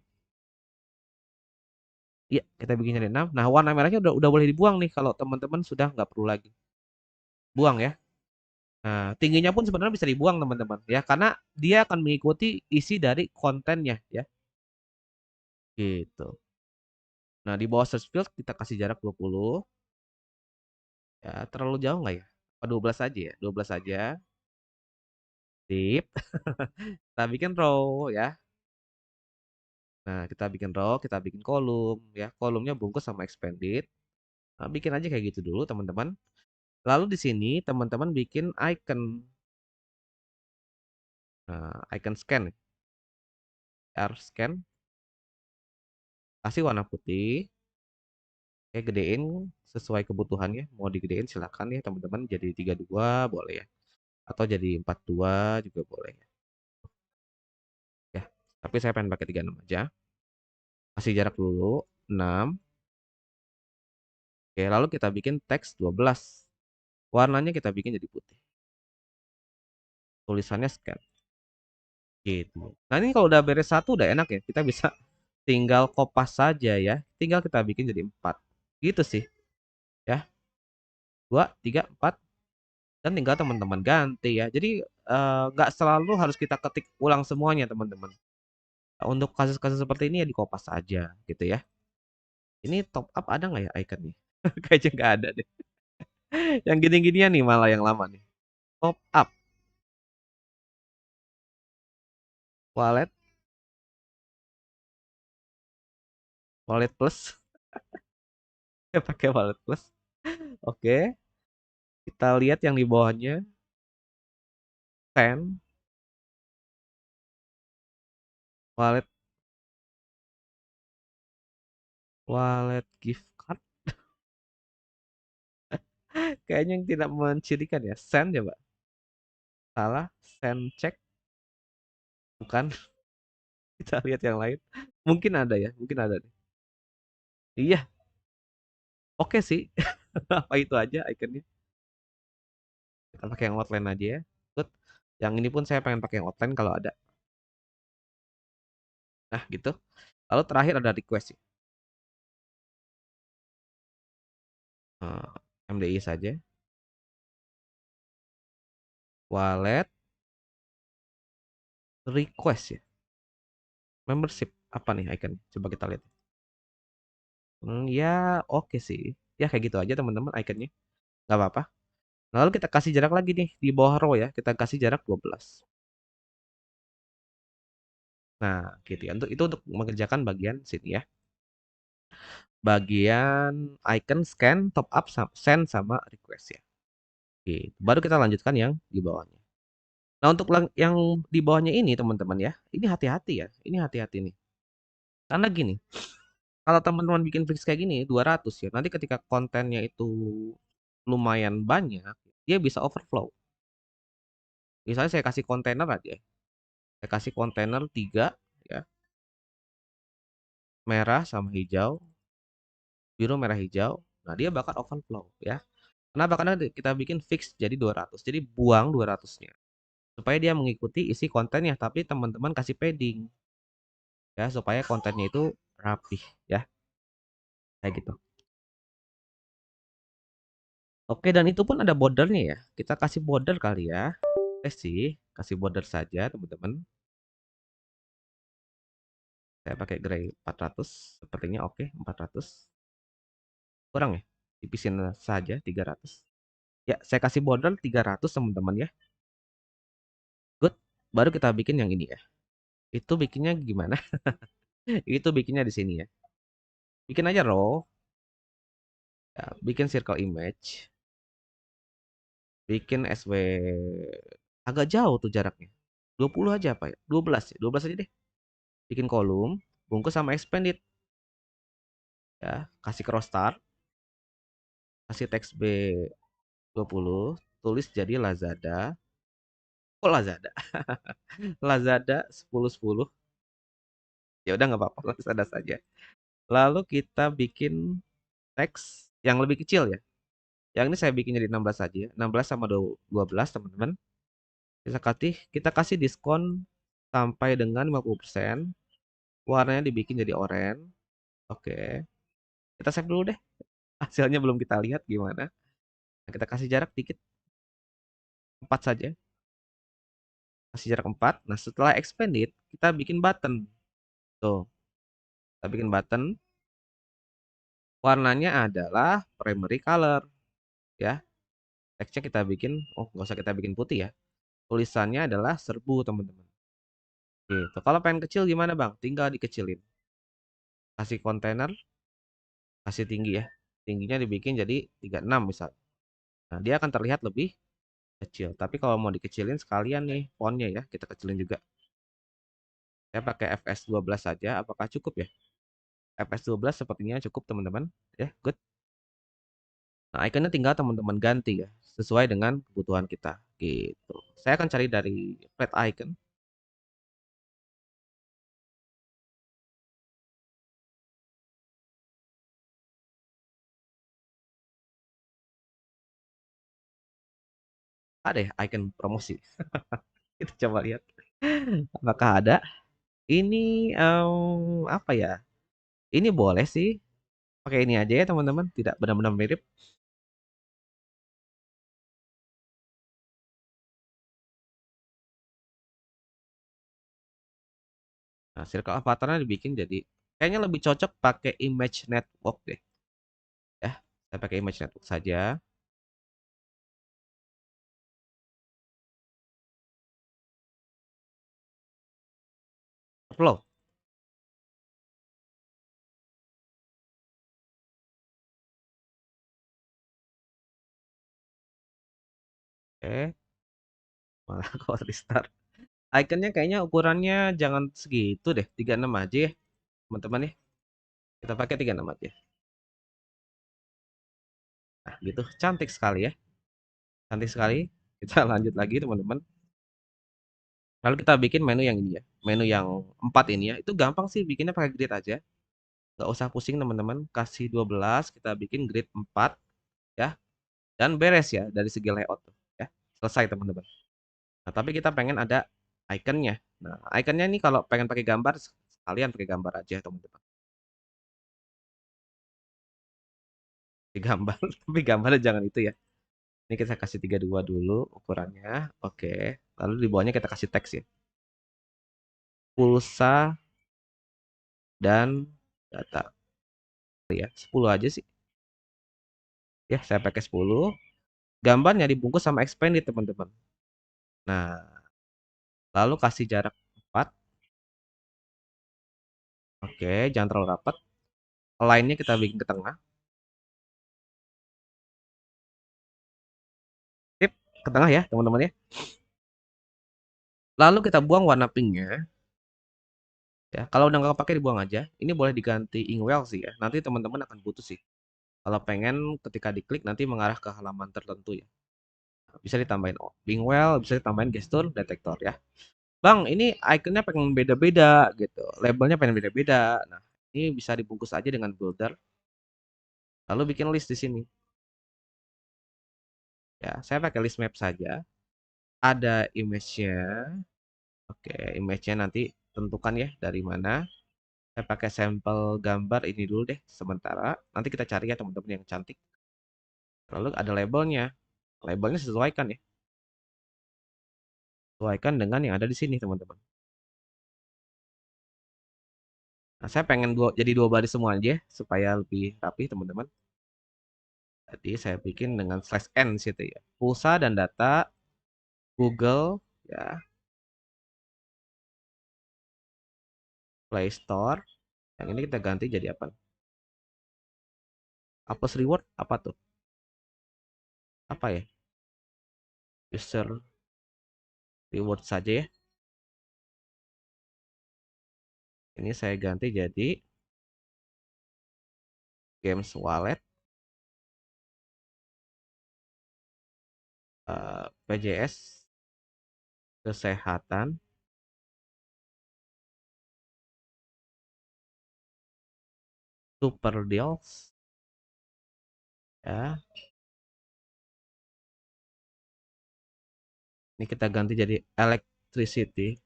Iya, kita bikin jadi 6. Nah, warna merahnya udah boleh dibuang nih kalau teman-teman sudah nggak perlu lagi. Buang ya. Nah, tingginya pun sebenarnya bisa dibuang teman-teman ya, karena dia akan mengikuti isi dari kontennya ya. gitu. Nah, di bawah search field kita kasih jarak 20, ya terlalu jauh nggak ya? Apa 12 aja ya? 12 aja. Sip. Kita bikin row ya. Nah, kita bikin row, kita bikin kolom ya. Kolomnya bungkus sama expanded. Nah, bikin aja kayak gitu dulu, teman-teman. Lalu di sini teman-teman bikin icon. Nah, icon scan. R scan. Kasih warna putih. Oke, gedein sesuai kebutuhannya. Mau digedein silakan ya, teman-teman. Jadi 32 boleh ya. Atau jadi 42 juga boleh ya. Ya, tapi saya pengen pakai 36 aja. Kasih jarak dulu 6. Oke, lalu kita bikin teks 12. Warnanya kita bikin jadi putih. Tulisannya scan. Gitu. Nah, ini kalau udah beres satu udah enak ya. Kita bisa tinggal kopas saja ya. Tinggal kita bikin jadi 4. Gitu sih. Ya, 2, 3, 4. Dan tinggal teman-teman ganti ya. Jadi nggak selalu harus kita ketik ulang semuanya, teman-teman. Untuk kasus-kasus seperti ini ya dikopas aja gitu ya. Ini top up ada nggak ya ikonnya? Kayaknya nggak ada deh. Yang gini-ginian nih malah yang lama nih. Top up wallet, wallet plus. Ya pakai wallet plus. Oke, kita lihat yang di bawahnya. Send wallet, wallet gift card. Kayaknya yang tidak mencirikan ya. Send coba. Salah. Send check. Bukan. Kita lihat yang lain. Mungkin ada ya. Mungkin ada nih. Iya. Oke sih. Apa itu aja ikonnya. Kita pakai yang outline aja ya. Good. Yang ini pun saya pengen pakai yang outline kalau ada. Nah, gitu. Lalu terakhir ada request ya. MDI saja. Wallet request ya. Membership apa nih ikonnya? Coba kita lihat. Ya oke sih. Ya kayak gitu aja teman-teman ikonnya. Nggak apa-apa. Lalu kita kasih jarak lagi nih di bawah row ya. Kita kasih jarak 12. Nah, gitu ya. Itu untuk mengerjakan bagian sini ya. Bagian icon scan, top up, send sama request ya. Gitu. Baru kita lanjutkan yang di bawahnya. Nah, untuk yang di bawahnya ini teman-teman ya. Ini hati-hati ya. Ini hati-hati nih. Karena gini, kalau teman-teman bikin fix kayak gini 200 ya. Nanti ketika kontennya itu lumayan banyak, dia bisa overflow. Misalnya saya kasih kontainer aja. Saya kasih kontainer 3 ya. Merah sama hijau, biru merah hijau. Nah, dia bakal overflow ya. Kenapa? Karena kita bikin fix jadi 200. Jadi buang 200-nya. Supaya dia mengikuti isi kontennya, tapi teman-teman kasih padding ya supaya kontennya itu rapih ya. Kayak gitu. Oke, dan itu pun ada bordernya ya. Kita kasih border kali ya. Sih, kasih border saja, teman-teman. Saya pakai gray 400. Sepertinya oke, 400. Kurang ya? Tipisin saja 300. Ya, saya kasih border 300, teman-teman ya. Good. Baru kita bikin yang ini ya. Itu bikinnya gimana? Itu bikinnya di sini ya. Bikin aja row. Ya, bikin circle image. Bikin SW. Agak jauh tuh jaraknya. 20 aja apa ya? 12 ya. 12 aja deh. Bikin kolom. Bungkus sama expanded. Ya, kasih cross start. Kasih teks B20. Tulis jadi Lazada. Kok Lazada? Lazada 1010. Ya udah nggak apa-apa, Lazada saja. Lalu kita bikin teks yang lebih kecil ya. Yang ini saya bikin jadi 16 saja. 16 sama 12 teman-teman. Kita kasih diskon sampai dengan 50%. Warnanya dibikin jadi oranye. Oke. Kita save dulu deh. Hasilnya belum kita lihat gimana. Nah, kita kasih jarak dikit. 4 saja. Kasih jarak 4. Nah, setelah expanded, kita bikin button. Tuh. Kita Kita bikin button. Warnanya adalah primary color ya. Teksnya kita bikin, oh nggak usah kita bikin putih ya. Tulisannya adalah serbu teman-teman. Gitu. Kalau pengen kecil gimana bang? Tinggal dikecilin. Kasih kontainer, kasih tinggi ya. Tingginya dibikin jadi 36 misal. Nah dia akan terlihat lebih kecil. Tapi kalau mau dikecilin sekalian nih fontnya ya, kita kecilin juga. Saya pakai FS12 saja. Apakah cukup ya? FS12 sepertinya cukup teman-teman. Ya, good. Nah, ikonnya tinggal teman-teman ganti ya, sesuai dengan kebutuhan kita. Gitu. Saya akan cari dari flat icon. Ada ya icon promosi. Kita coba lihat. Apakah ada? Ini apa ya? Ini boleh sih. Pakai ini aja ya teman-teman. Tidak benar-benar mirip. Nah, circle avatarnya dibikin jadi kayaknya lebih cocok pakai image network deh. Ya, saya pakai image network saja. Flow. Oke, malah kok restart. Iconnya kayaknya ukurannya jangan segitu deh, 36 aja ya, teman-teman ya. Kita pakai 36 aja. Nah, gitu. Cantik sekali ya. Cantik sekali. Kita lanjut lagi, teman-teman. Lalu kita bikin menu yang ini ya. Menu yang 4 ini ya. Itu gampang sih bikinnya pakai grid aja. Nggak usah pusing, teman-teman. Kasih 12, kita bikin grid 4 ya. Dan beres ya dari segi layout tuh, ya. Selesai, teman-teman. Nah, tapi kita pengen ada iconnya. Nah, iconnya nih kalau pengen pakai gambar, sekalian pakai gambar aja, teman-teman. Di gambar, tapi gambarnya jangan itu ya. Ini kita kasih 32 dulu ukurannya. Oke. Lalu di bawahnya kita kasih teks ya. Pulsa dan data. Ya, 10 aja sih. Ya, saya pakai 10. Gambarnya dibungkus sama expanded, teman-teman. Nah, lalu kasih jarak 4. Oke, jangan terlalu rapat. Line-nya kita bikin ke tengah. Tip, ke tengah ya, teman-teman ya. Lalu kita buang warna pinknya. Ya, kalau udah nggak kepake dibuang aja. Ini boleh diganti inkwell sih ya. Nanti teman-teman akan butuh sih. Kalau pengen ketika diklik nanti mengarah ke halaman tertentu ya. Bisa ditambahin Bingwell, bisa ditambahin gestur detektor ya. Bang, ini ikonnya pengen beda-beda gitu. Labelnya pengen beda-beda. Nah, ini bisa dibungkus aja dengan builder. Lalu bikin list di sini. Ya, saya pakai list map saja. Ada image-nya. Oke, image-nya nanti tentukan ya dari mana. Saya pakai sampel gambar ini dulu deh sementara. Nanti kita cari ya teman-teman yang cantik. Lalu ada labelnya. Labelnya sesuaikan ya. Sesuaikan dengan yang ada di sini teman-teman. Nah, saya pengen jadi dua baris semua aja supaya lebih rapi teman-teman. Jadi saya bikin dengan slash n situ ya. Pulsa dan data Google ya, Play Store. Yang ini kita ganti jadi apa? Apple Reward apa tuh? Apa ya? User Reward saja ya. Ini saya ganti jadi Games Wallet, PJS Kesehatan, Super Deals ya. Ini kita ganti jadi Electricity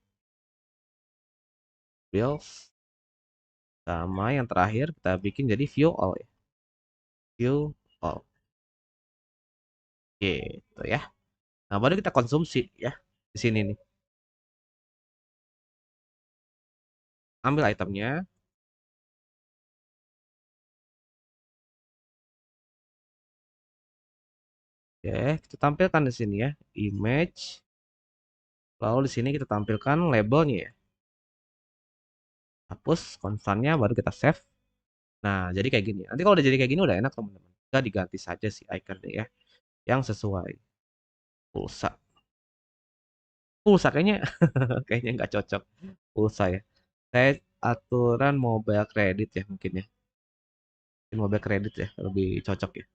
Bills. Sama yang terakhir kita bikin jadi View All ya. View All. Gitu ya. Nah, baru kita konsumsi ya. Di sini nih. Ambil itemnya. Oke, kita tampilkan di sini ya, image. Lalu di sini kita tampilkan labelnya ya. Hapus konstannya, baru kita save. Nah, jadi kayak gini. Nanti kalau udah jadi kayak gini udah enak teman-teman. Kita diganti saja si iconnya ya, yang sesuai. Pulsa. Pulsa kayaknya, kayaknya nggak cocok. Pulsa ya. Saya aturan mobile credit ya mungkin ya. Mungkin mobile credit ya, lebih cocok ya.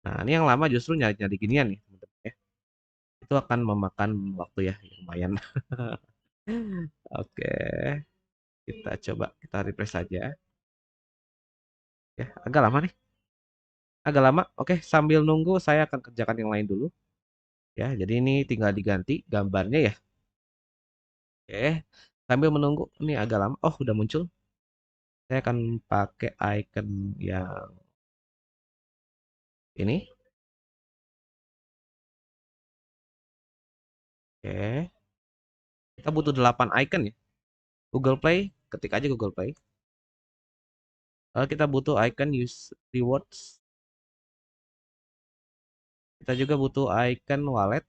Nah, ini yang lama justru nyari-nyari ginian nih teman-teman ya. Itu akan memakan waktu ya, lumayan. Oke, kita coba kita refresh saja. Ya, agak lama nih. Agak lama. Oke, sambil nunggu saya akan kerjakan yang lain dulu. Ya, jadi ini tinggal diganti gambarnya ya. Oke, sambil menunggu. Ini agak lama. Oh, udah muncul. Saya akan pakai icon yang ini. Oke, kita butuh 8 icon ya. Google Play, ketik aja Google Play. Lalu kita butuh icon use rewards. Kita juga butuh icon wallet.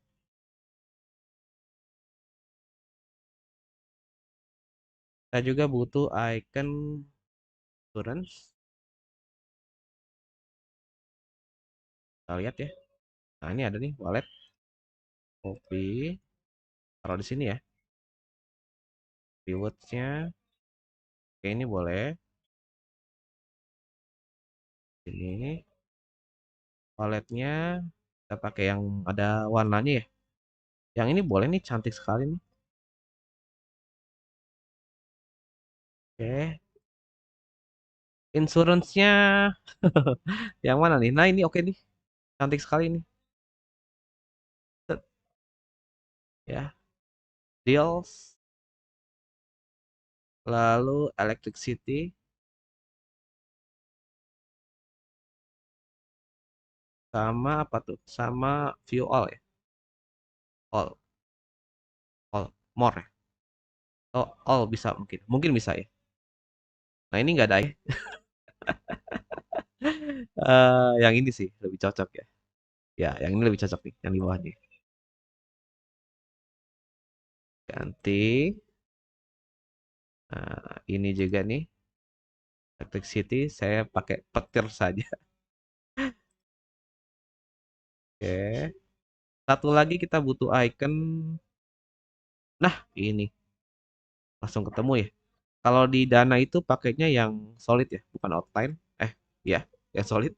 Kita juga butuh icon insurance. Kita lihat ya. Nah, ini ada nih wallet. Copy. Taruh di sini ya. Rewards-nya. Oke, ini boleh. Ini walletnya kita pakai yang ada warnanya ya. Yang ini boleh nih, cantik sekali nih. Oke. Insurance-nya yang mana nih? Nah, ini oke nih. Cantik sekali nih. Set, ya. Deals. Lalu electricity. Sama apa tuh? Sama view all ya. All. All. More ya. Oh, all bisa mungkin. Mungkin bisa ya. Nah, ini nggak ada ya. Yang ini sih lebih cocok ya. Ya, yang ini lebih cocok nih. Yang di bawahnya. Ganti. Nah, ini juga nih. Electricity saya pakai petir saja. Oke. Satu lagi kita butuh icon. Nah, ini langsung ketemu ya. Kalau di Dana itu pakainya yang solid ya, bukan outline. Ya, yang solid.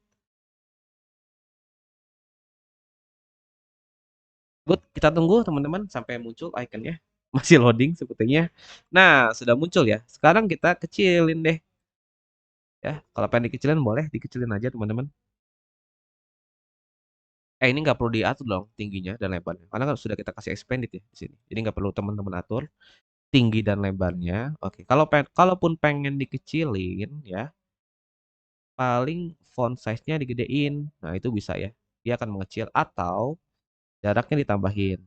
Good, kita tunggu teman-teman sampai muncul iconnya. Masih loading sepertinya. Nah, sudah muncul ya. Sekarang kita kecilin deh. Ya, kalau pengen dikecilin boleh dikecilin aja teman-teman. Ini nggak perlu diatur dong tingginya dan lebarnya. Karena kan sudah kita kasih expanded ya di sini. Jadi nggak perlu teman-teman atur tinggi dan lebarnya. Oke, kalaupun pengen dikecilin ya, paling font size-nya digedein. Nah, itu bisa ya. Dia akan mengecil atau jaraknya ditambahin.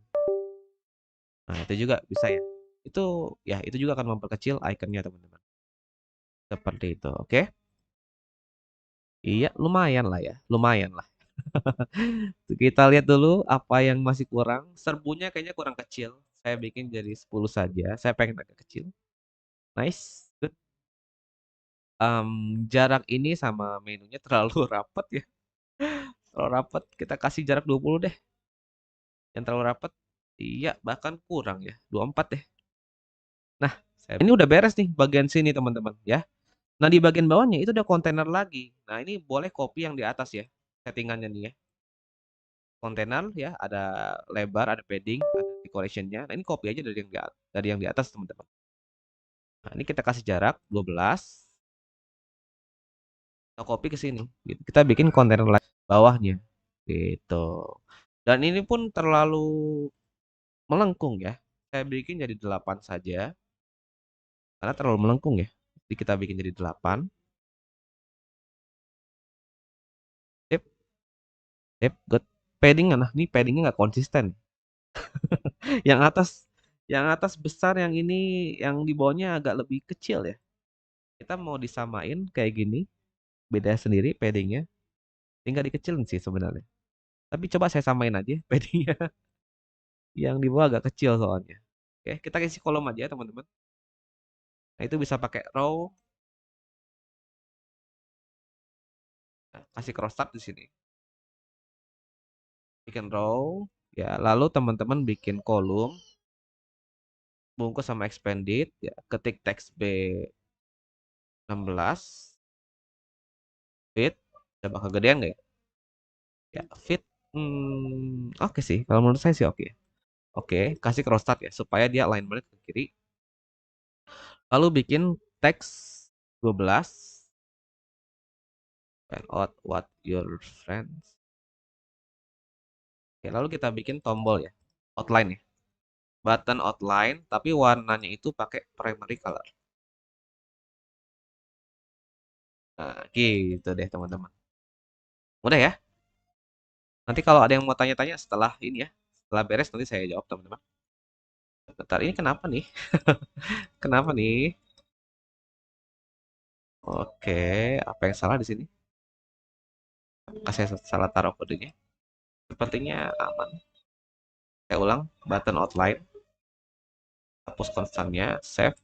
Nah, itu juga bisa ya. Itu itu juga akan memperkecil ikonnya, teman-teman. Seperti itu, oke? Iya, lumayan lah ya. Lumayan lah. Kita lihat dulu apa yang masih kurang. Serbunya kayaknya kurang kecil. Saya bikin jadi 10 saja. Saya pengen agak kecil. Nice. Good. Jarak ini sama menunya terlalu rapat ya. Terlalu rapat. Kita kasih jarak 20 deh. Yang terlalu rapat. Iya, bahkan kurang ya. 24 deh. Nah, ini udah beres nih bagian sini teman-teman ya. Nah, di bagian bawahnya itu ada kontainer lagi. Nah, ini boleh copy yang di atas ya. Settingannya nih ya. Kontainer ya, ada lebar, ada padding, ada decorationnya. Nah, ini copy aja dari yang di atas teman-teman. Nah, ini kita kasih jarak 12. Kita copy ke sini. Gitu. Kita bikin kontainer lagi bawahnya. Gitu. Dan ini pun terlalu melengkung ya. Saya bikin jadi 8 saja. Karena terlalu melengkung ya. Jadi kita bikin jadi 8. Sip, sip, good. Padding, nah ini paddingnya nggak konsisten. Yang atas yang atas besar, yang ini yang di bawahnya agak lebih kecil ya. Kita mau disamain kayak gini, beda sendiri paddingnya. Tinggal dikecilin sih sebenarnya. Tapi coba saya samain aja paddingnya. Yang di bawah agak kecil soalnya. Oke, kita isi kolom aja teman-teman. Nah, itu bisa pakai row. Nah, kasih cross tab di sini. Bikin row. Ya, lalu teman-teman bikin kolom. Bungkus sama expanded. Ya, ketik teks B16. Fit. Coba kegedean nggak ya? Ya, fit. Oke sih. Kalau menurut saya sih oke. Oke, kasih cross tab ya. Supaya dia alignment ke kiri. Lalu bikin teks 12. Find out what your friends. Oke, lalu kita bikin tombol ya. Outline ya. Button outline, tapi warnanya itu pakai primary color. Nah, gitu deh teman-teman. Mudah ya? Nanti kalau ada yang mau tanya-tanya setelah ini ya, setelah beres nanti saya jawab teman-teman. Bentar, ini kenapa nih? Kenapa nih? Oke, apa yang salah di sini? Apakah saya salah taruh kodenya? Sepertinya aman. Saya ulang, button outline, hapus konstannya, save.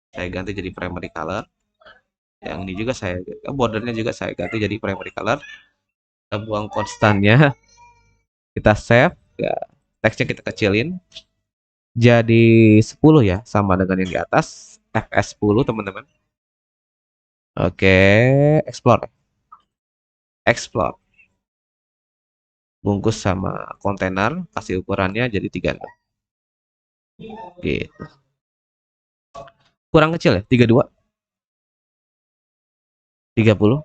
Saya ganti jadi primary color. Yang ini juga saya, bordernya juga saya ganti jadi primary color. Kita buang konstannya, kita save. Ya, teksnya kita kecilin. Jadi 10 ya, sama dengan yang di atas. FS 10 teman-teman. Oke, explore. Explore. Bungkus sama kontainer, kasih ukurannya jadi 36. Gitu. Kurang kecil ya, 32. 30.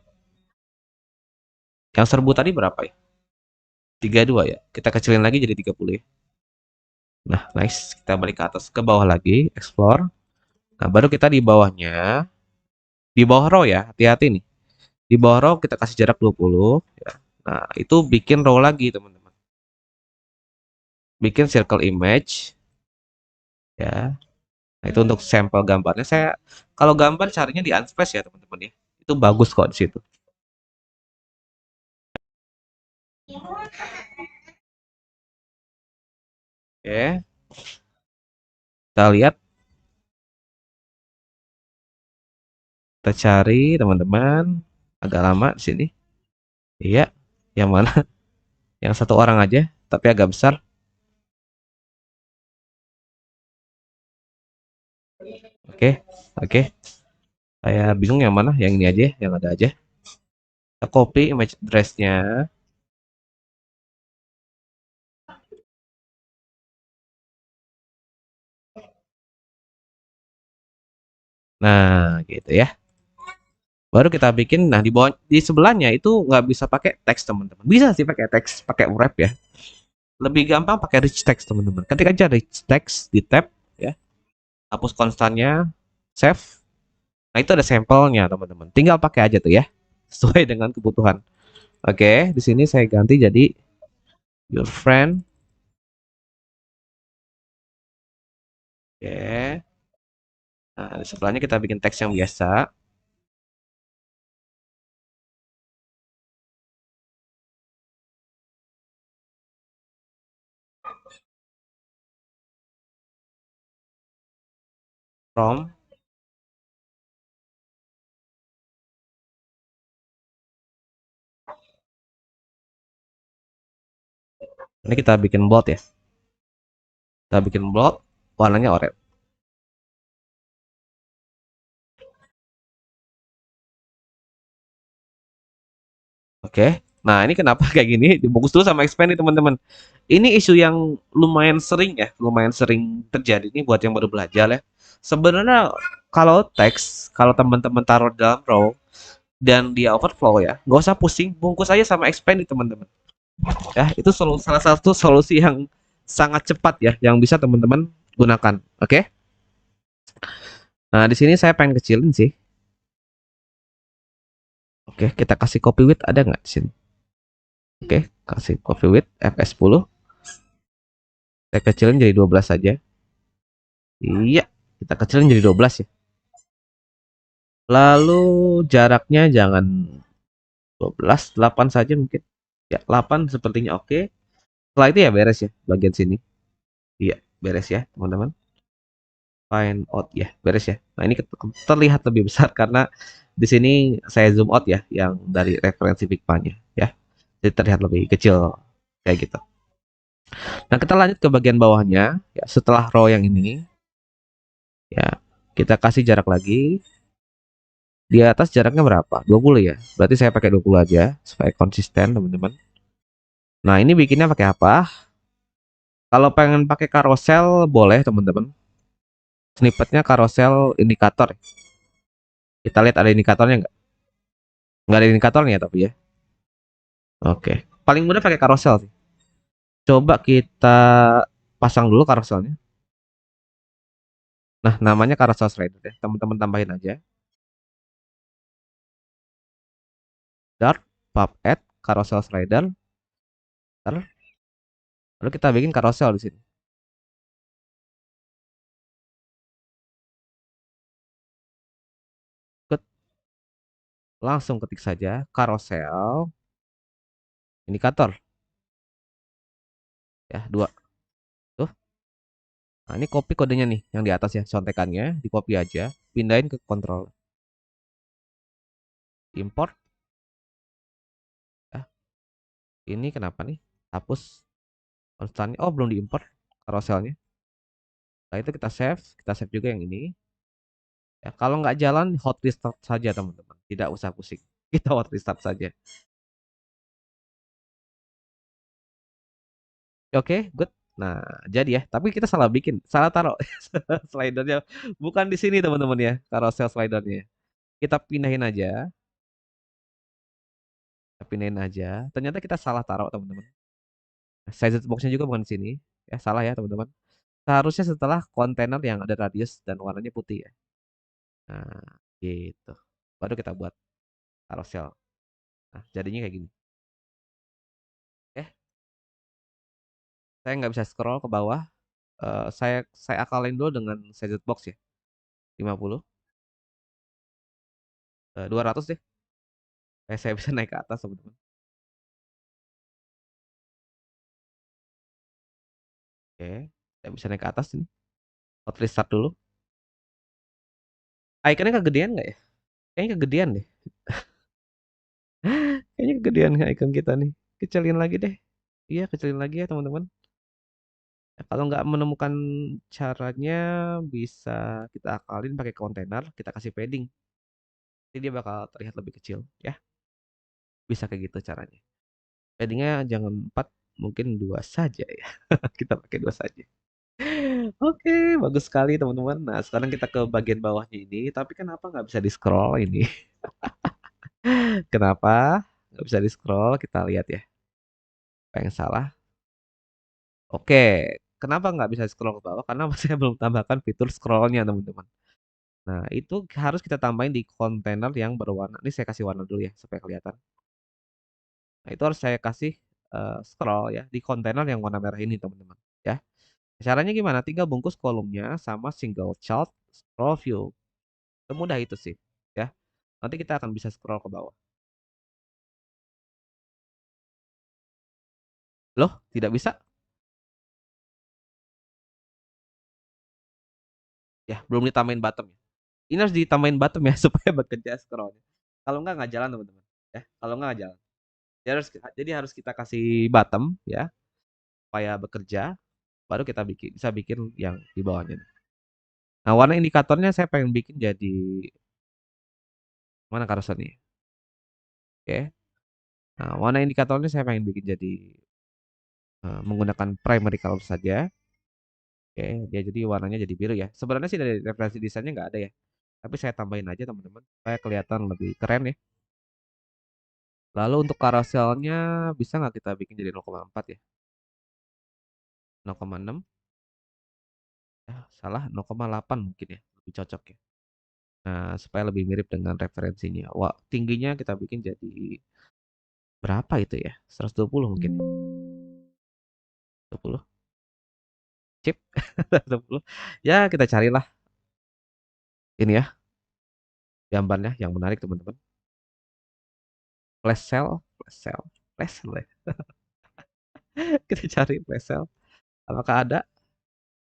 Yang serbu tadi berapa ya? 32 ya. Kita kecilin lagi jadi 30 ya. Nah, nice. Kita balik ke atas, ke bawah lagi, explore. Nah, baru kita di bawahnya, di bawah row ya, hati-hati nih. Di bawah row kita kasih jarak 20 ya. Nah, itu bikin row lagi, teman-teman. Bikin circle image ya. Nah, itu untuk sampel gambarnya. Saya kalau gambar carinya di Unsplash ya, teman-teman ya. Itu bagus kok di situ. Oke. Kita lihat, kita cari teman-teman. Agak lama di sini. Iya, yang mana? Yang satu orang aja, tapi agak besar. Oke, oke. Saya bingung yang mana, yang ini aja, yang ada aja. Kita copy image address-nya. Nah, gitu ya. Baru kita bikin. Nah, di bawah, di sebelahnya itu nggak bisa pakai teks teman-teman. Bisa sih pakai teks, pakai wrap ya. Lebih gampang pakai rich text teman-teman. Ketik aja rich text di tab ya. Hapus konstannya, save. Nah, itu ada sampelnya teman-teman. Tinggal pakai aja tuh ya. Sesuai dengan kebutuhan. Oke, di sini saya ganti jadi your friend. Oke. Nah, di sebelahnya kita bikin teks yang biasa. From. Ini kita bikin bold ya. Kita bikin bold, warnanya oranye. Oke. Nah, ini kenapa kayak gini? Dibungkus dulu sama expand nih, teman-teman. Ini isu yang lumayan sering ya, lumayan sering terjadi nih buat yang baru belajar ya. Sebenarnya kalau teks, kalau teman-teman taruh dalam row dan dia overflow ya, nggak usah pusing, bungkus aja sama expand nih, teman-teman. Ya, itu salah satu solusi yang sangat cepat ya, yang bisa teman-teman gunakan. Oke? Nah, di sini saya pengen kecilin sih. Oke, kita kasih copy width ada nggak di sini? Oke, kasih copy width FS10. Saya kecilin jadi 12 saja. Iya, kita kecilin jadi 12 ya. Lalu jaraknya jangan 12, 8 saja mungkin. Ya, 8 sepertinya oke. Setelah itu ya beres ya bagian sini. Iya, beres ya, teman-teman. Find out ya, beres ya. Nah, ini terlihat lebih besar karena di sini saya zoom out ya yang dari referensi Figma-nya ya. Jadi terlihat lebih kecil kayak gitu. Nah, kita lanjut ke bagian bawahnya ya. Setelah row yang ini ya, kita kasih jarak lagi. Di atas jaraknya berapa? 20 ya. Berarti saya pakai 20 aja supaya konsisten, teman-teman. Nah, ini bikinnya pakai apa? Kalau pengen pakai carousel boleh, teman-teman. Snippetnya carousel indikator. Kita lihat ada indikatornya nggak? Nggak ada indikatornya ya, tapi ya. Oke. Paling mudah pakai carousel sih. Coba kita pasang dulu carouselnya. Nah, namanya carousel slider ya. Teman-teman tambahin aja. Dart, pub add, carousel slider. Lalu kita bikin carousel di sini. Langsung ketik saja carousel indikator ya, dua. Tuh. Nah, ini copy kodenya nih yang di atas ya, contekannya di copy aja, pindahin ke kontrol. Import ya. Ini kenapa nih? Hapus konstannya. Oh, belum diimport carouselnya. Setelah itu kita save juga yang ini. Ya, kalau nggak jalan hot restart saja teman-teman. Tidak usah pusing. Kita hot restart saja. Oke, good. Nah, jadi ya, tapi kita salah bikin, salah taruh slidernya bukan di sini teman-teman ya, carousel slidernya. Kita pindahin aja, kita pindahin aja. Ternyata kita salah taruh teman-teman. Size boxnya juga bukan di sini. Ya, salah ya teman-teman. Seharusnya setelah kontainer yang ada radius dan warnanya putih ya. Nah, gitu. Baru kita buat carousel. Nah, jadinya kayak gini. Eh, saya nggak bisa scroll ke bawah. Saya akalin dulu dengan size box ya. 50, 200 deh. Saya bisa naik ke atas teman-teman. Oke, saya bisa naik ke atas ini. Hot restart dulu. Ikonnya kegedean nggak ya? Kayaknya kegedean deh. Kayaknya kegedean icon kita nih. Kecilin lagi deh. Iya, kecilin lagi ya teman-teman. Ya, kalau nggak menemukan caranya, bisa kita akalin pakai kontainer, kita kasih padding. Jadi dia bakal terlihat lebih kecil, ya. Bisa kayak gitu caranya. Paddingnya jangan 4, mungkin 2 saja ya. Kita pakai 2 saja. Oke, bagus sekali teman-teman. Nah, sekarang kita ke bagian bawahnya ini. Tapi kenapa nggak bisa di-scroll ini? Kenapa? Nggak bisa di-scroll, kita lihat ya. Apa yang salah? Oke, kenapa nggak bisa scroll ke bawah? Karena saya belum tambahkan fitur scrollnya teman-teman. Nah, itu harus kita tambahin di kontainer yang berwarna. Ini saya kasih warna dulu ya, supaya kelihatan. Nah, itu harus saya kasih scroll ya di kontainer yang warna merah ini, teman-teman. Ya, caranya gimana? Tinggal bungkus kolomnya sama single child scroll view. Semudah itu sih, ya. Nanti kita akan bisa scroll ke bawah. Loh, tidak bisa? Ya, belum ditambahin bottom ya. Ini harus ditambahin bottom ya supaya bekerja scrollnya. Kalau nggak jalan, teman-teman. Ya, kalau nggak jalan. Jadi harus kita kasih bottom ya supaya bekerja. Baru kita bisa bikin yang di bawahnya. Nah, warna indikatornya saya pengen bikin jadi mana cursor-nya? Oke. Nah, warna indikatornya saya pengen bikin jadi menggunakan primary color saja. Oke, dia jadi warnanya jadi biru ya. Sebenarnya sih dari referensi desainnya nggak ada ya. Tapi saya tambahin aja teman-teman supaya kelihatan lebih keren ya. Lalu untuk carouselnya bisa nggak kita bikin jadi 0,4 ya? 0,6? Salah 0,8 mungkin ya. Lebih cocok ya. Nah, supaya lebih mirip dengan referensinya. Wah, tingginya kita bikin jadi berapa itu ya? 120 mungkin. 120. Chip. 120. Ya, kita carilah ini ya, gambarnya yang menarik teman-teman. Flash cell, flash cell. flash sale ya. Kita cari flash sale. Apakah ada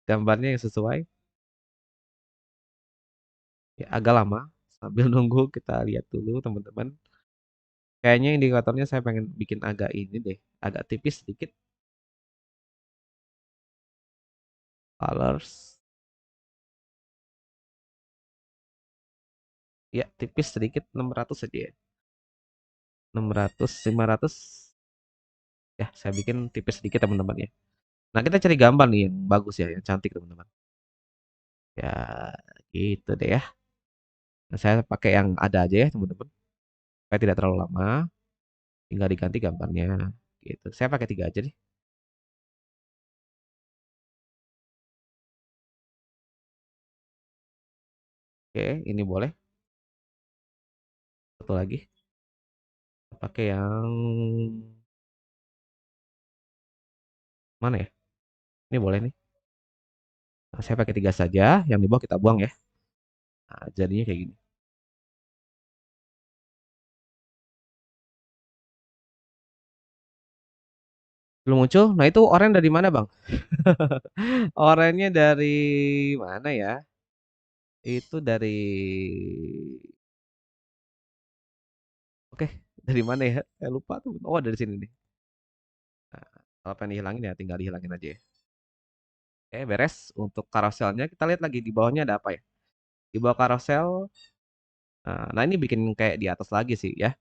gambarnya yang sesuai? Ya, agak lama. Sambil nunggu kita lihat dulu teman-teman. Kayaknya indikatornya saya pengen bikin agak ini deh, agak tipis sedikit. Colors. Ya, tipis sedikit 600 saja ya. 600, 500. Ya, saya bikin tipis sedikit teman-teman ya. Nah, kita cari gambar nih yang bagus ya, yang cantik teman-teman. Ya, gitu deh ya. Nah, saya pakai yang ada aja ya teman-teman. Supaya tidak terlalu lama. Tinggal diganti gambarnya. Gitu. Saya pakai tiga aja nih. Oke, ini boleh. Satu lagi. Pakai yang mana ya? Ini boleh nih. Nah, saya pakai tiga saja. Yang di bawah kita buang ya. Nah, jadinya kayak gini. Belum muncul. Nah, itu oranye dari mana, Bang? Oranye dari mana ya? Itu dari Oke, dari mana ya? Saya lupa tuh. Oh, dari sini nih. Nah, kalau pengen dihilangin ya tinggal dihilangin aja ya. Oke, beres. Untuk karoselnya kita lihat lagi di bawahnya ada apa ya? Di bawah karosel. Nah, ini bikin kayak di atas lagi sih ya.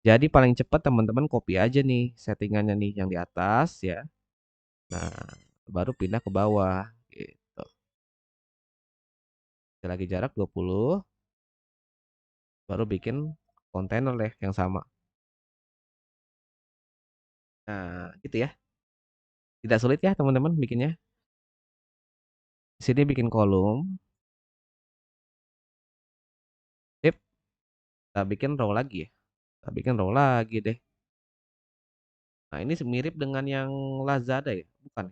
Jadi paling cepat teman-teman copy aja nih settingannya nih yang di atas ya. Nah, baru pindah ke bawah gitu. Lagi jarak 20, baru bikin kontainer deh yang sama. Nah, gitu ya. Tidak sulit ya teman-teman bikinnya. Di sini bikin kolom, sip, kita bikin row lagi ya. Kita bikin row lagi deh. Nah, ini mirip dengan yang Lazada ya? Bukan,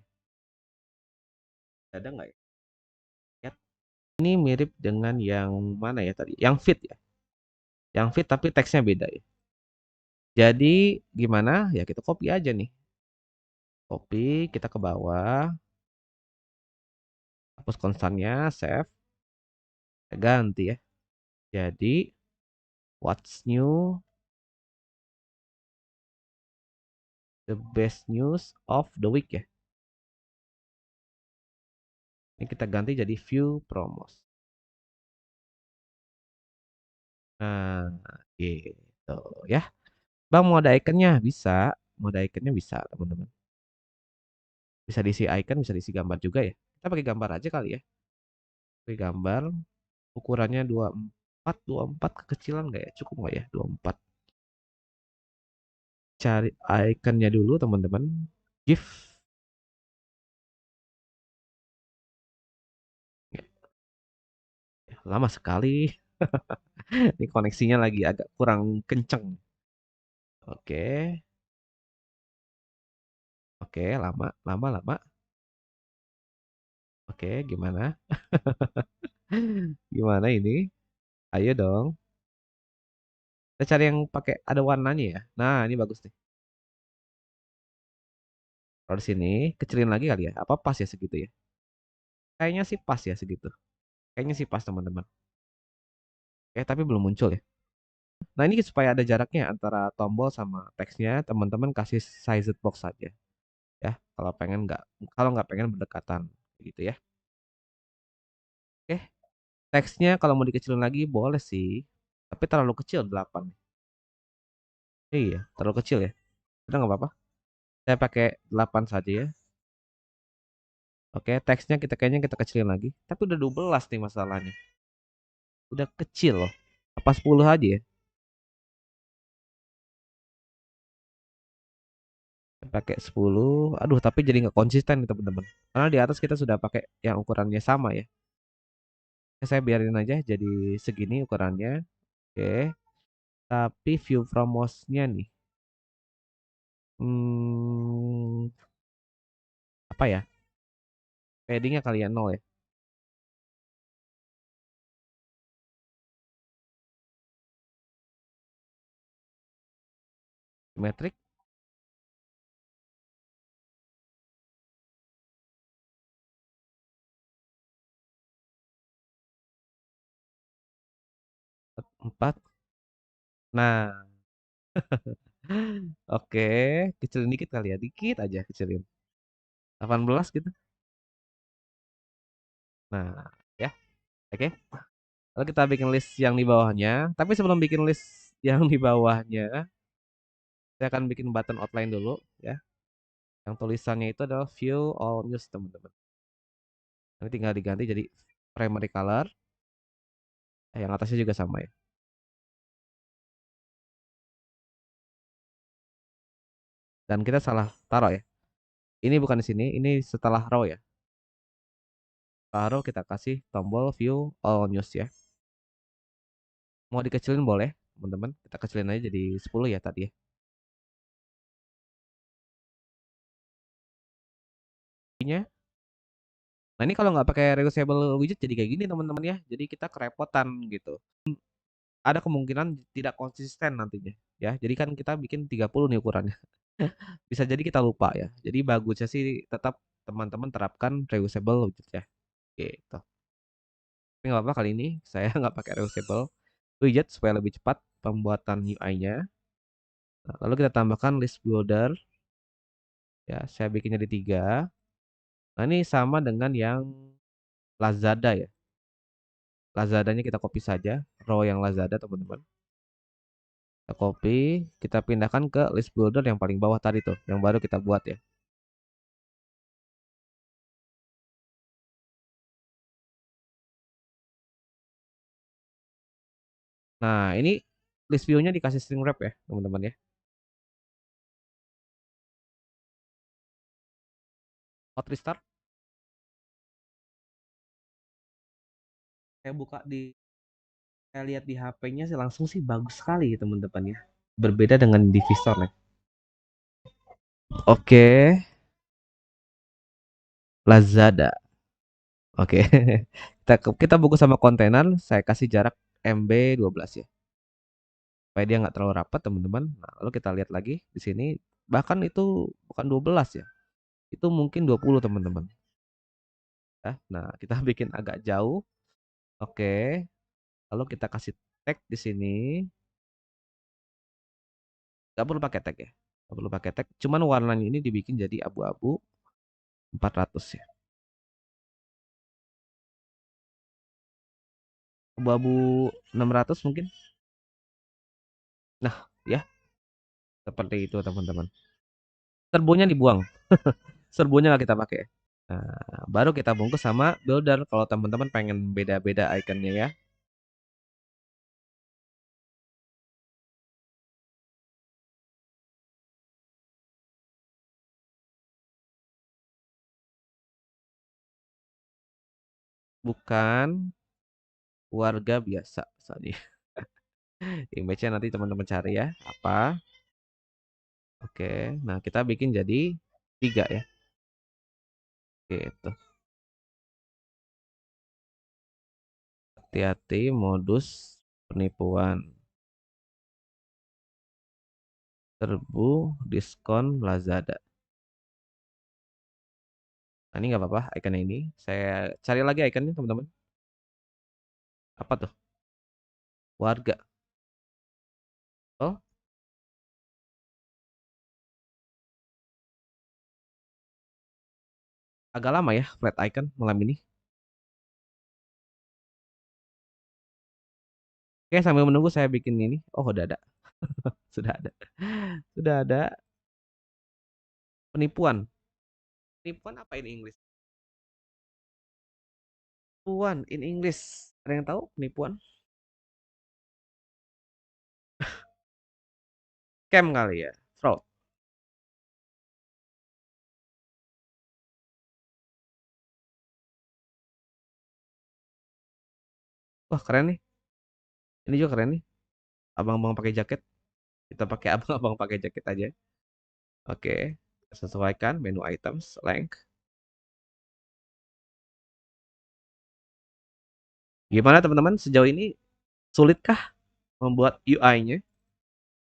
ada nggak ya? Lihat. Ini mirip dengan yang mana ya tadi? Yang fit ya? Yang fit tapi teksnya beda ya. Jadi gimana? Ya kita copy aja nih. Copy, kita ke bawah, hapus konstannya, save, kita ganti ya. Jadi what's new, the best news of the week ya. Ini kita ganti jadi view promos. Nah, gitu ya. Bang mau ada ikonnya? Bisa. Mau ada ikonnya bisa, teman-teman. Bisa diisi icon, bisa diisi gambar juga ya. Kita pakai gambar aja kali ya. Pakai gambar, ukurannya 24, 24 kekecilan nggak ya? Cukup nggak ya? 24. Cari ikonnya dulu, teman-teman. GIF. Ya, lama sekali. Ini koneksinya lagi agak kurang kenceng. Oke, oke, lama, lama, lama. Oke, gimana? Gimana ini? Ayo dong. Kita cari yang pakai ada warnanya ya. Nah, ini bagus nih. Kalau di sini kecilin lagi kali ya. Apa pas ya segitu ya? Kayaknya sih pas ya segitu. Kayaknya sih pas teman-teman. Tapi belum muncul ya. Nah ini supaya ada jaraknya antara tombol sama teksnya, teman-teman kasih size box saja ya. Kalau nggak pengen berdekatan gitu ya. Oke, teksnya kalau mau dikecilin lagi boleh sih. Tapi terlalu kecil 8. Iya, terlalu kecil ya. Udah nggak apa-apa. Saya pakai 8 saja ya. Oke, teksnya kita kecilin lagi. Tapi udah 12 nih masalahnya. Udah kecil loh. Apa 10 aja ya? Pakai 10. Aduh, tapi jadi nggak konsisten nih teman-teman. Karena di atas kita sudah pakai yang ukurannya sama ya. Saya biarin aja jadi segini ukurannya. Oke. Tapi view from mouse-nya nih. Hmm, apa ya? Paddingnya kali ya 0 ya. Metric. 4. Nah, oke, kecilin dikit kali ya, dikit aja kecilin. 18 gitu. Nah, ya, oke. Lalu kita bikin list yang di bawahnya. Tapi sebelum bikin list yang di bawahnya, saya akan bikin button outline dulu ya. Yang tulisannya itu adalah view all news teman-teman. Nanti tinggal diganti jadi primary color. Yang atasnya juga sama ya. Dan kita salah taruh ya. Ini bukan di sini, ini setelah row ya. Setelah row kita kasih tombol view all news ya. Mau dikecilin boleh, teman-teman. Kita kecilin aja jadi 10 ya tadi ya. Ininya. Nah ini kalau nggak pakai reusable widget jadi kayak gini teman-teman ya. Jadi kita kerepotan gitu. Ada kemungkinan tidak konsisten nantinya ya. Jadi kan kita bikin 30 nih ukurannya. Bisa jadi kita lupa ya. Jadi bagusnya sih tetap teman-teman terapkan reusable widget ya. Gitu. Tapi nggak apa-apa kali ini saya nggak pakai reusable widget supaya lebih cepat pembuatan UI-nya. Nah, lalu kita tambahkan list builder. Ya, saya bikinnya di 3. Nah, ini sama dengan yang Lazada ya. Lazadanya kita copy saja, row yang Lazada teman-teman. Kita copy, kita pindahkan ke list builder yang paling bawah tadi tuh, yang baru kita buat ya. Nah, ini list view-nya dikasih string wrap ya, teman-teman ya. Hot restart, saya buka di, saya lihat di HP-nya sih langsung sih bagus sekali teman-teman ya. Berbeda dengan di Visor ya. Oke, Lazada. Oke. Kita buku sama kontainer, saya kasih jarak MB 12 ya. Supaya dia nggak terlalu rapat teman-teman. Nah, lalu kita lihat lagi di sini, bahkan itu bukan 12 ya. Itu mungkin 20 teman-teman. Ya, nah, kita bikin agak jauh. Oke. Lalu kita kasih tag di sini. Nggak perlu pakai tag ya. Nggak perlu pakai tag. Cuman warnanya ini dibikin jadi abu-abu 400 ya. Abu-abu 600 mungkin. Nah, ya, seperti itu teman-teman. Serbonya dibuang. Serbonya nggak kita pakai. Nah, baru kita bungkus sama builder kalau teman-teman pengen beda-beda ikonnya ya. Bukan warga biasa misalnya. Image-nya nanti teman-teman cari ya. Apa? Oke. Nah, kita bikin jadi 3 ya. Gitu. Hati-hati modus penipuan. Serbu diskon Lazada. Nah, ini nggak apa-apa ikonnya ini. Saya cari lagi ikonnya teman-teman. Apa tuh? Warga. Oh, agak lama ya flat icon malam ini. Oke, sambil menunggu saya bikin ini. Oh, udah ada. Sudah ada. Sudah ada penipuan. Penipuan apa ini Inggris? Penipuan in English. Ada yang tahu penipuan? Scam kali ya. Fraud. Wah, keren nih. Ini juga keren nih. Abang-abang pakai jaket. Kita pakai abang-abang pakai jaket aja. Oke. Sesuaikan menu items, length. Gimana teman-teman? Sejauh ini sulitkah membuat UI-nya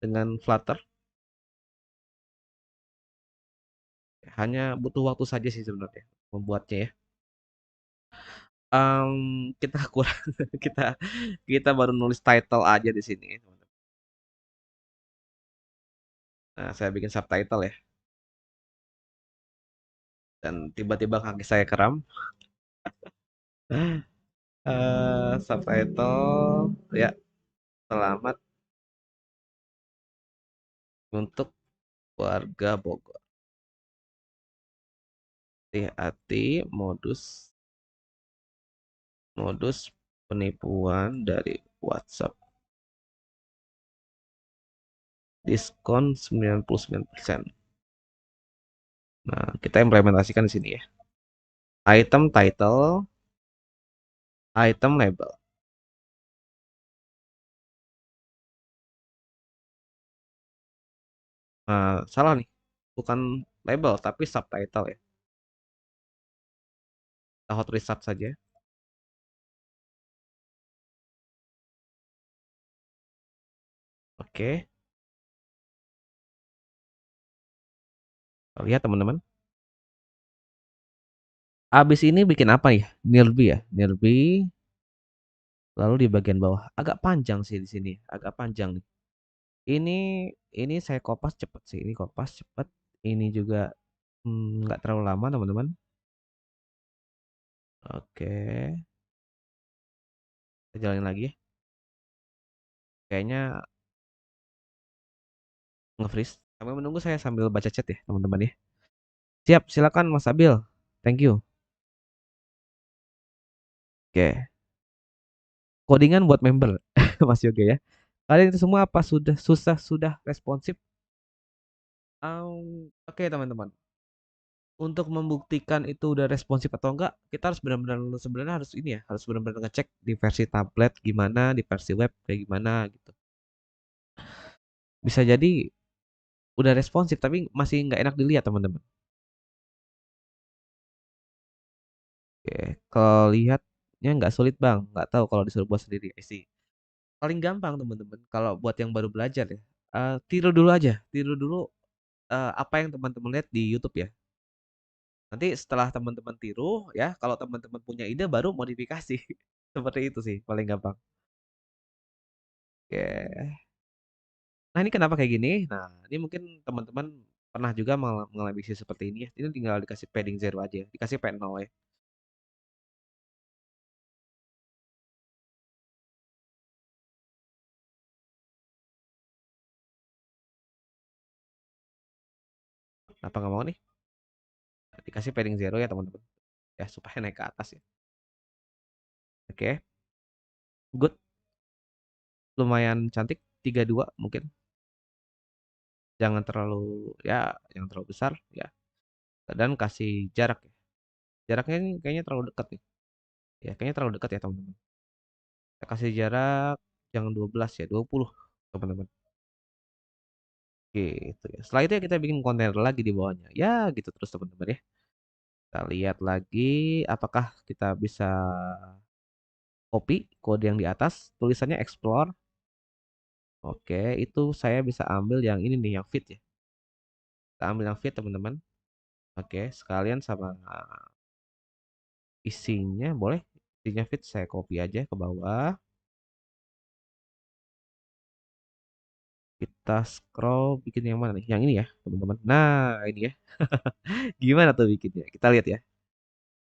dengan Flutter? Hanya butuh waktu saja sih sebenarnya membuatnya ya. Kita kurang kita kita baru nulis title aja di sini. Nah, saya bikin subtitle ya. Dan tiba-tiba kaki saya kram. Subtitle ya, selamat untuk warga Bogor. Hati-hati modus modus penipuan dari WhatsApp. Diskon 99%. Nah, kita implementasikan di sini ya. Item title, item label. Nah, salah nih. Bukan label tapi subtitle ya. Kita hot reset saja. Oke. Lihat teman-teman. Abis ini bikin apa ya? Nearby ya. Nearby. Lalu di bagian bawah agak panjang sih di sini. Agak panjang nih. Ini ini saya kopas cepet sih. Ini kopas cepet. Ini juga nggak terlalu lama teman-teman. Oke. Kita jalanin lagi ya. Kayaknya nge-freeze. Kami menunggu saya sambil baca chat ya teman-teman ya. Siap, silakan Mas Abil. Thank you. Oke. Codingan buat member. Mas Yoga ya. Kalian itu semua apa sudah responsif? Oke teman-teman. Untuk membuktikan itu udah responsif atau enggak, kita harus benar-benar sebenarnya harus ini ya, harus benar-benar ngecek di versi tablet gimana, di versi web kayak gimana gitu. Bisa jadi udah responsif tapi masih nggak enak dilihat teman-teman. Oke, kalau lihatnya nggak sulit bang, nggak tahu kalau disuruh buat sendiri. Sih. Paling gampang teman-teman, kalau buat yang baru belajar ya, tiru dulu aja, tiru dulu apa yang teman-teman lihat di YouTube ya. Nanti setelah teman-teman tiru ya, kalau teman-teman punya ide baru modifikasi. Seperti itu sih, paling gampang. Oke. Nah, ini kenapa kayak gini? Nah, ini mungkin teman-teman pernah juga mengalami bisnis seperti ini ya. Ini tinggal dikasih padding zero aja, dikasih pad 0 ya. Kenapa nggak mau nih? Dikasih padding zero ya teman-teman. Ya, supaya naik ke atas ya. Oke, good. Lumayan cantik. 32 mungkin. Jangan terlalu, ya, jangan terlalu besar ya. Dan kasih jarak ya. Jaraknya ini kayaknya terlalu dekat nih. Ya, kayaknya terlalu dekat ya teman-teman. Kita kasih jarak jangan 12 ya, 20 teman-teman. Gitu ya. Setelah itu ya kita bikin kontainer lagi di bawahnya. Ya, gitu terus teman-teman ya. Kita lihat lagi apakah kita bisa copy kode yang di atas, tulisannya explore. Oke, itu saya bisa ambil yang ini nih, yang fit ya. Kita ambil yang fit teman-teman. Oke, sekalian sama isinya boleh. Isinya fit saya copy aja ke bawah. Kita scroll bikin yang mana nih? Yang ini ya, teman-teman. Nah, ini ya. Gimana tuh bikinnya? Kita lihat ya.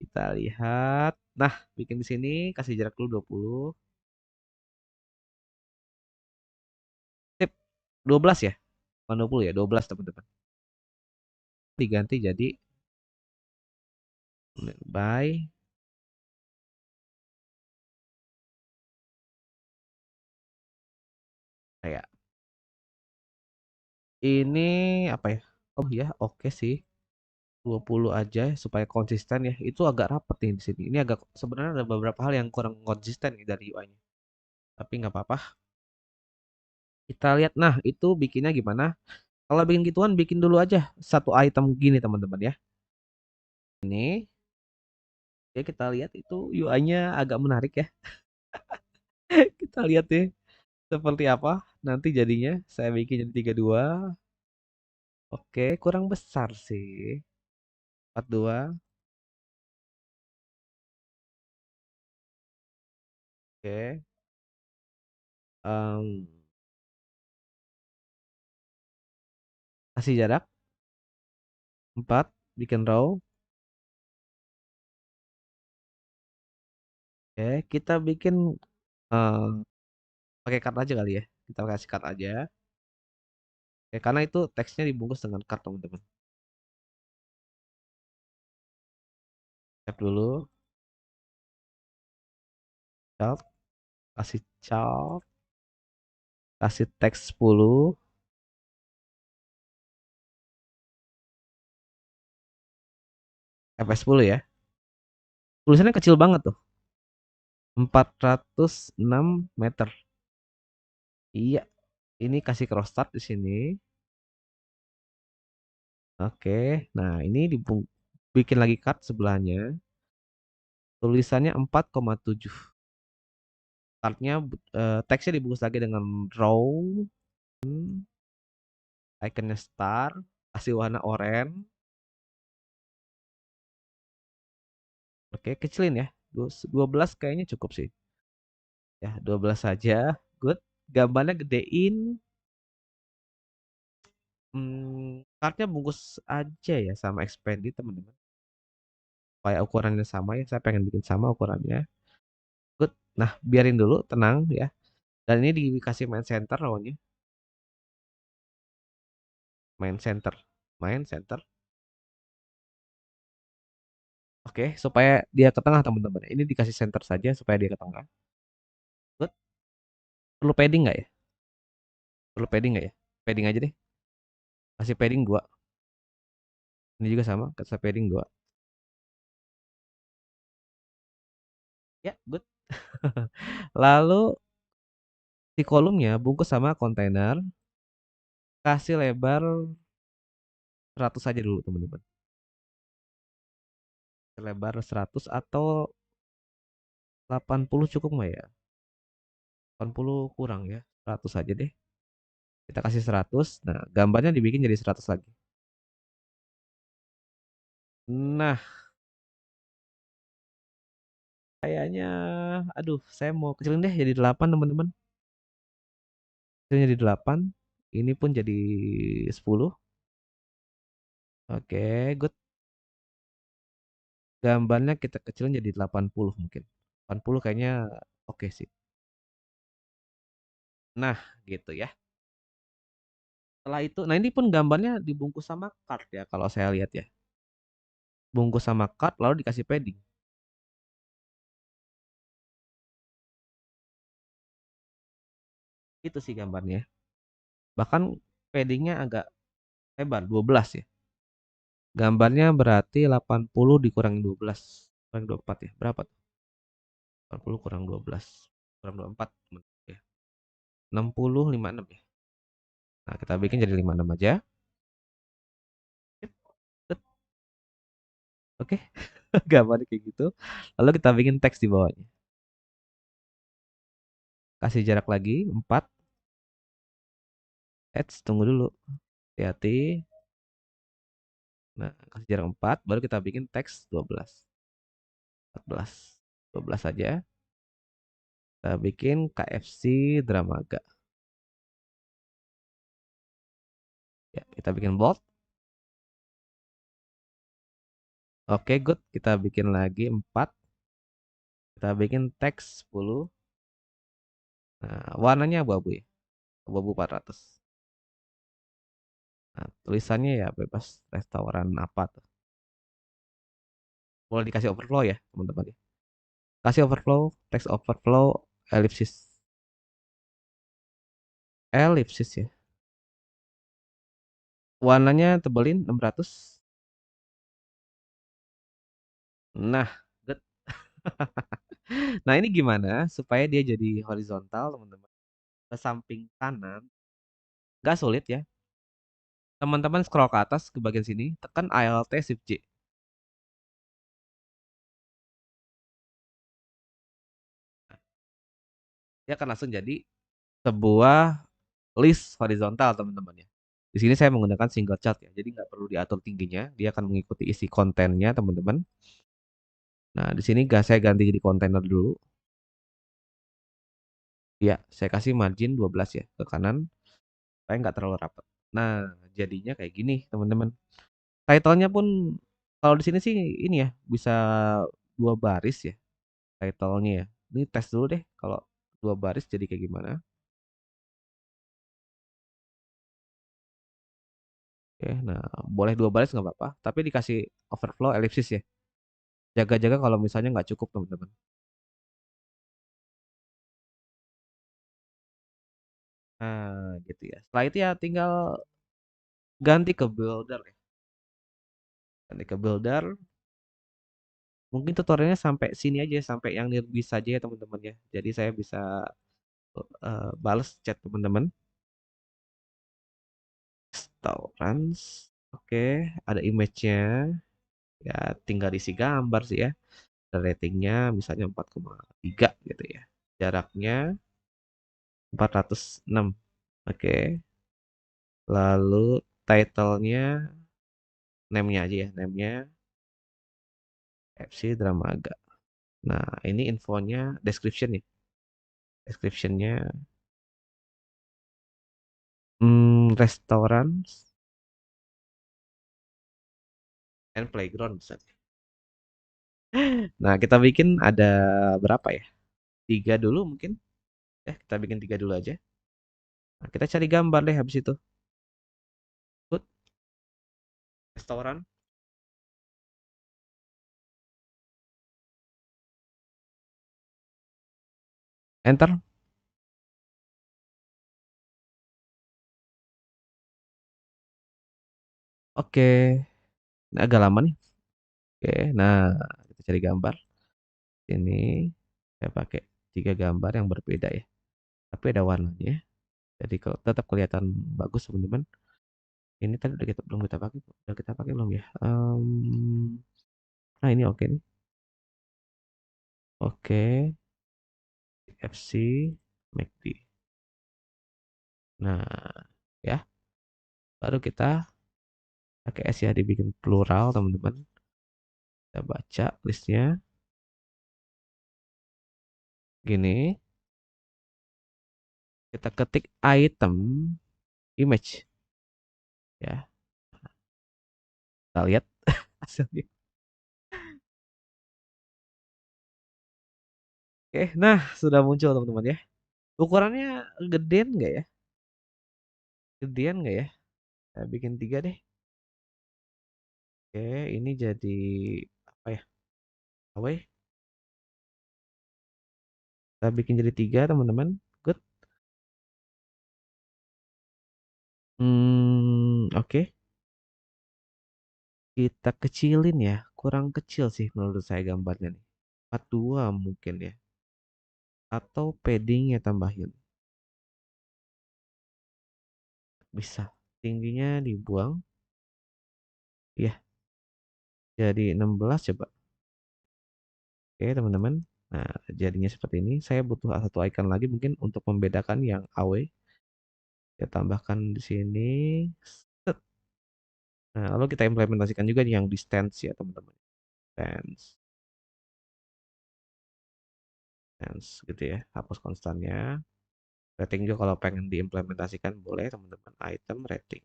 Kita lihat. Nah, bikin di sini kasih jarak dulu 20. Tip 12 ya. Bukan 20 ya, 12 teman-teman. Diganti jadi by kayak ini apa ya? Oh ya, oke sih. 20 aja supaya konsisten ya. Itu agak rapet nih di sini. Ini agak sebenarnya ada beberapa hal yang kurang konsisten nih dari UI-nya. Tapi nggak apa-apa. Kita lihat. Nah, itu bikinnya gimana? Kalau bikin gituan, bikin dulu aja satu item gini teman-teman ya. Ini ya kita lihat itu UI-nya agak menarik ya. Kita lihat deh seperti apa nanti jadinya. Saya bikin jadi 32. Oke, kurang besar sih. 42. Oke. Em, Kasih jarak 4, bikin row. Oke, kita bikin eh, pakai card aja kali ya. Kita kasih card aja. Oke, karena itu teksnya dibungkus dengan card teman-teman. Tap dulu, chart, kasih chart, kasih teks 10, FS10 ya. Tulisannya kecil banget tuh, 406 meter. Iya, ini kasih cross start di sini. Oke, nah ini bikin lagi cut sebelahnya. Tulisannya 4,7. Artnya teksnya dibungkus lagi dengan row, ikonnya star, kasih warna oranye. Oke, kecilin ya. 12 kayaknya cukup sih. Ya, 12 saja. Good. Gambarnya gedein. Kartnya bungkus aja ya sama expandi teman-teman. Supaya ukurannya sama ya. Saya pengen bikin sama ukurannya. Good. Nah, biarin dulu, tenang ya. Dan ini dikasih main center lawannya. Main center. Main center. Oke, supaya dia ke tengah teman-teman. Ini dikasih center saja supaya dia ke tengah. Good. Perlu padding nggak ya? Perlu padding nggak ya? Padding aja deh. Kasih padding 2. Ini juga sama, kasih padding 2. Ya, good. Lalu si kolomnya bungkus sama kontainer. Kasih lebar 100 aja dulu teman-teman. Lebar 100 atau 80 cukup nggak ya? 80 kurang ya. 100 aja deh. Kita kasih 100. Nah, gambarnya dibikin jadi 100 lagi. Nah, kayaknya aduh, saya mau kecilin deh jadi 8 teman-teman. Kecilin jadi 8. Ini pun jadi 10. Oke, good. Gambarnya kita kecilin jadi 80 mungkin. 80 kayaknya oke sih. Nah, gitu ya. Setelah itu, nah ini pun gambarnya dibungkus sama card ya kalau saya lihat ya. Bungkus sama card lalu dikasih padding. Itu sih gambarnya. Bahkan paddingnya agak lebar 12 ya. Gambarnya berarti 80 dikurangi 12. Kurang 24 ya. Berapa tuh? 80 kurang 12. Kurang 24. Ya. 60, 56 ya. Nah, kita bikin jadi 56 aja. Oke, gambarnya kayak gitu. Lalu kita bikin teks di bawahnya. Kasih jarak lagi 4. Tunggu dulu. Hati-hati. Nah, kasih jarak 4, baru kita bikin teks 12. 14. 12 saja. Kita bikin KFC Dramaga. Ya, kita bikin bold. Oke, good. Kita bikin lagi 4. Kita bikin teks 10. Nah, warnanya abu-abu ya. Abu-abu 400. Nah, tulisannya ya bebas restoran apa tuh. Boleh dikasih overflow ya, teman-teman ya. Kasih overflow, teks overflow, ellipsis. Ellipsis ya. Warnanya tebelin 600. Nah, good. Nah, ini gimana supaya dia jadi horizontal, teman-teman? Ke samping kanan, nggak sulit ya. Teman-teman scroll ke atas ke bagian sini, tekan Alt Shift J. Dia akan langsung jadi sebuah list horizontal, teman-teman ya. Di sini saya menggunakan single chart ya, jadi nggak perlu diatur tingginya. Dia akan mengikuti isi kontennya, teman-teman. Nah, di sini saya ganti jadi kontainer dulu. Iya, saya kasih margin 12 ya ke kanan supaya nggak terlalu rapat. Nah, jadinya kayak gini, teman-teman. Title-nya pun kalau di sini sih ini ya, bisa 2 baris ya title-nya ya. Ini tes dulu deh kalau 2 baris jadi kayak gimana. Oke, nah boleh 2 baris nggak apa-apa, tapi dikasih overflow elipsis ya. Jaga-jaga kalau misalnya nggak cukup, teman-teman. Nah, gitu ya. Setelah itu ya tinggal ganti ke builder ya. Ganti ke builder. Mungkin tutorialnya sampai sini aja, sampai yang newbie saja ya teman-teman ya. Jadi saya bisa balas chat teman-teman. Restaurants. Oke, ada image-nya. Ya, tinggal isi gambar sih ya. Dan ratingnya misalnya 4,3 gitu ya. Jaraknya 406. Oke. Lalu title-nya, name-nya aja ya. Name-nya FC Dramaga. Nah, ini infonya description ya. Description-nya restoran and playground misalnya. Nah, kita bikin ada berapa ya? 3 dulu mungkin. Kita bikin 3 dulu aja. Nah, kita cari gambar deh habis itu. Put restoran, enter. Oke, ini agak lama nih. Oke, nah kita cari gambar. Ini saya pakai 3 gambar yang berbeda ya. Tapi ada warnanya. Jadi kalau tetap kelihatan bagus teman-teman. Ini tadi udah kita belum kita pakai, udah kita pakai belum ya? Nah ini oke nih. Oke, FC MACD. Nah, ya, baru kita pakai S ya, dibikin plural teman-teman. Kita baca listnya. Gini, kita ketik item image ya. Kita lihat hasilnya. Oke, nah sudah muncul teman-teman ya. Ukurannya gedean nggak ya? Gedean nggak ya? Saya bikin 3 deh. Oke, ini jadi apa ya? Away. Kita bikin jadi 3 teman-teman. Good. Oke. Kita kecilin ya. Kurang kecil sih menurut saya gambarnya nih. 42 mungkin ya. Atau paddingnya tambahin. Bisa. Tingginya dibuang. Ya, jadi 16 coba. Oke, teman-teman. Nah, jadinya seperti ini. Saya butuh satu icon lagi mungkin untuk membedakan yang away. Kita tambahkan di sini. Set. Nah, lalu kita implementasikan juga yang distance ya, teman-teman. Distance. Distance gitu ya. Hapus konstannya. Rating juga kalau pengen diimplementasikan boleh, teman-teman. Item rating.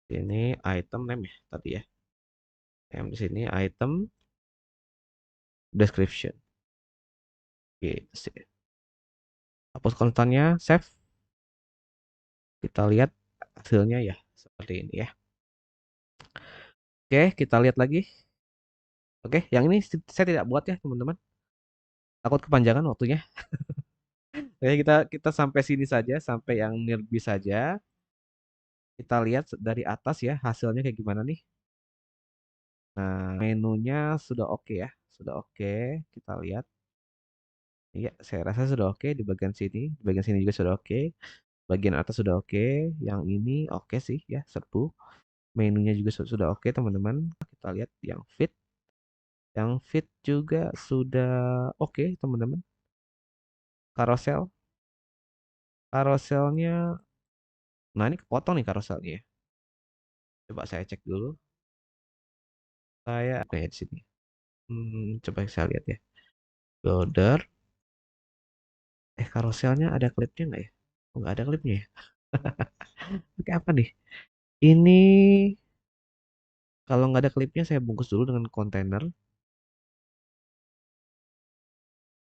Ini item name ya tadi ya. Yang di sini item description. Gitu sih. Hapus konstannya, save. Kita lihat hasilnya ya seperti ini ya. Oke, kita lihat lagi. Oke, yang ini saya tidak buat ya, teman-teman. Takut kepanjangan waktunya. Oke, kita sampai sini saja, sampai yang nearby saja. Kita lihat dari atas ya hasilnya kayak gimana nih. Nah, menunya sudah oke ya. Sudah oke. Kita lihat. Iya, saya rasa sudah oke di bagian sini. Di bagian sini juga sudah oke. Bagian atas sudah oke. Yang ini oke sih ya, serbu. Menunya juga sudah oke, teman-teman. Kita lihat yang fit. Yang fit juga sudah oke, teman-teman. Carousel. Carouselnya, nah ini kepotong nih carouselnya ya. Coba saya cek dulu. Saya apa ya di sini? Coba saya lihat ya. Builder. Karuselnya ada klipnya nggak ya? Oh, nggak ada klipnya ya. Oke, apa nih? Ini kalau nggak ada klipnya saya bungkus dulu dengan kontainer.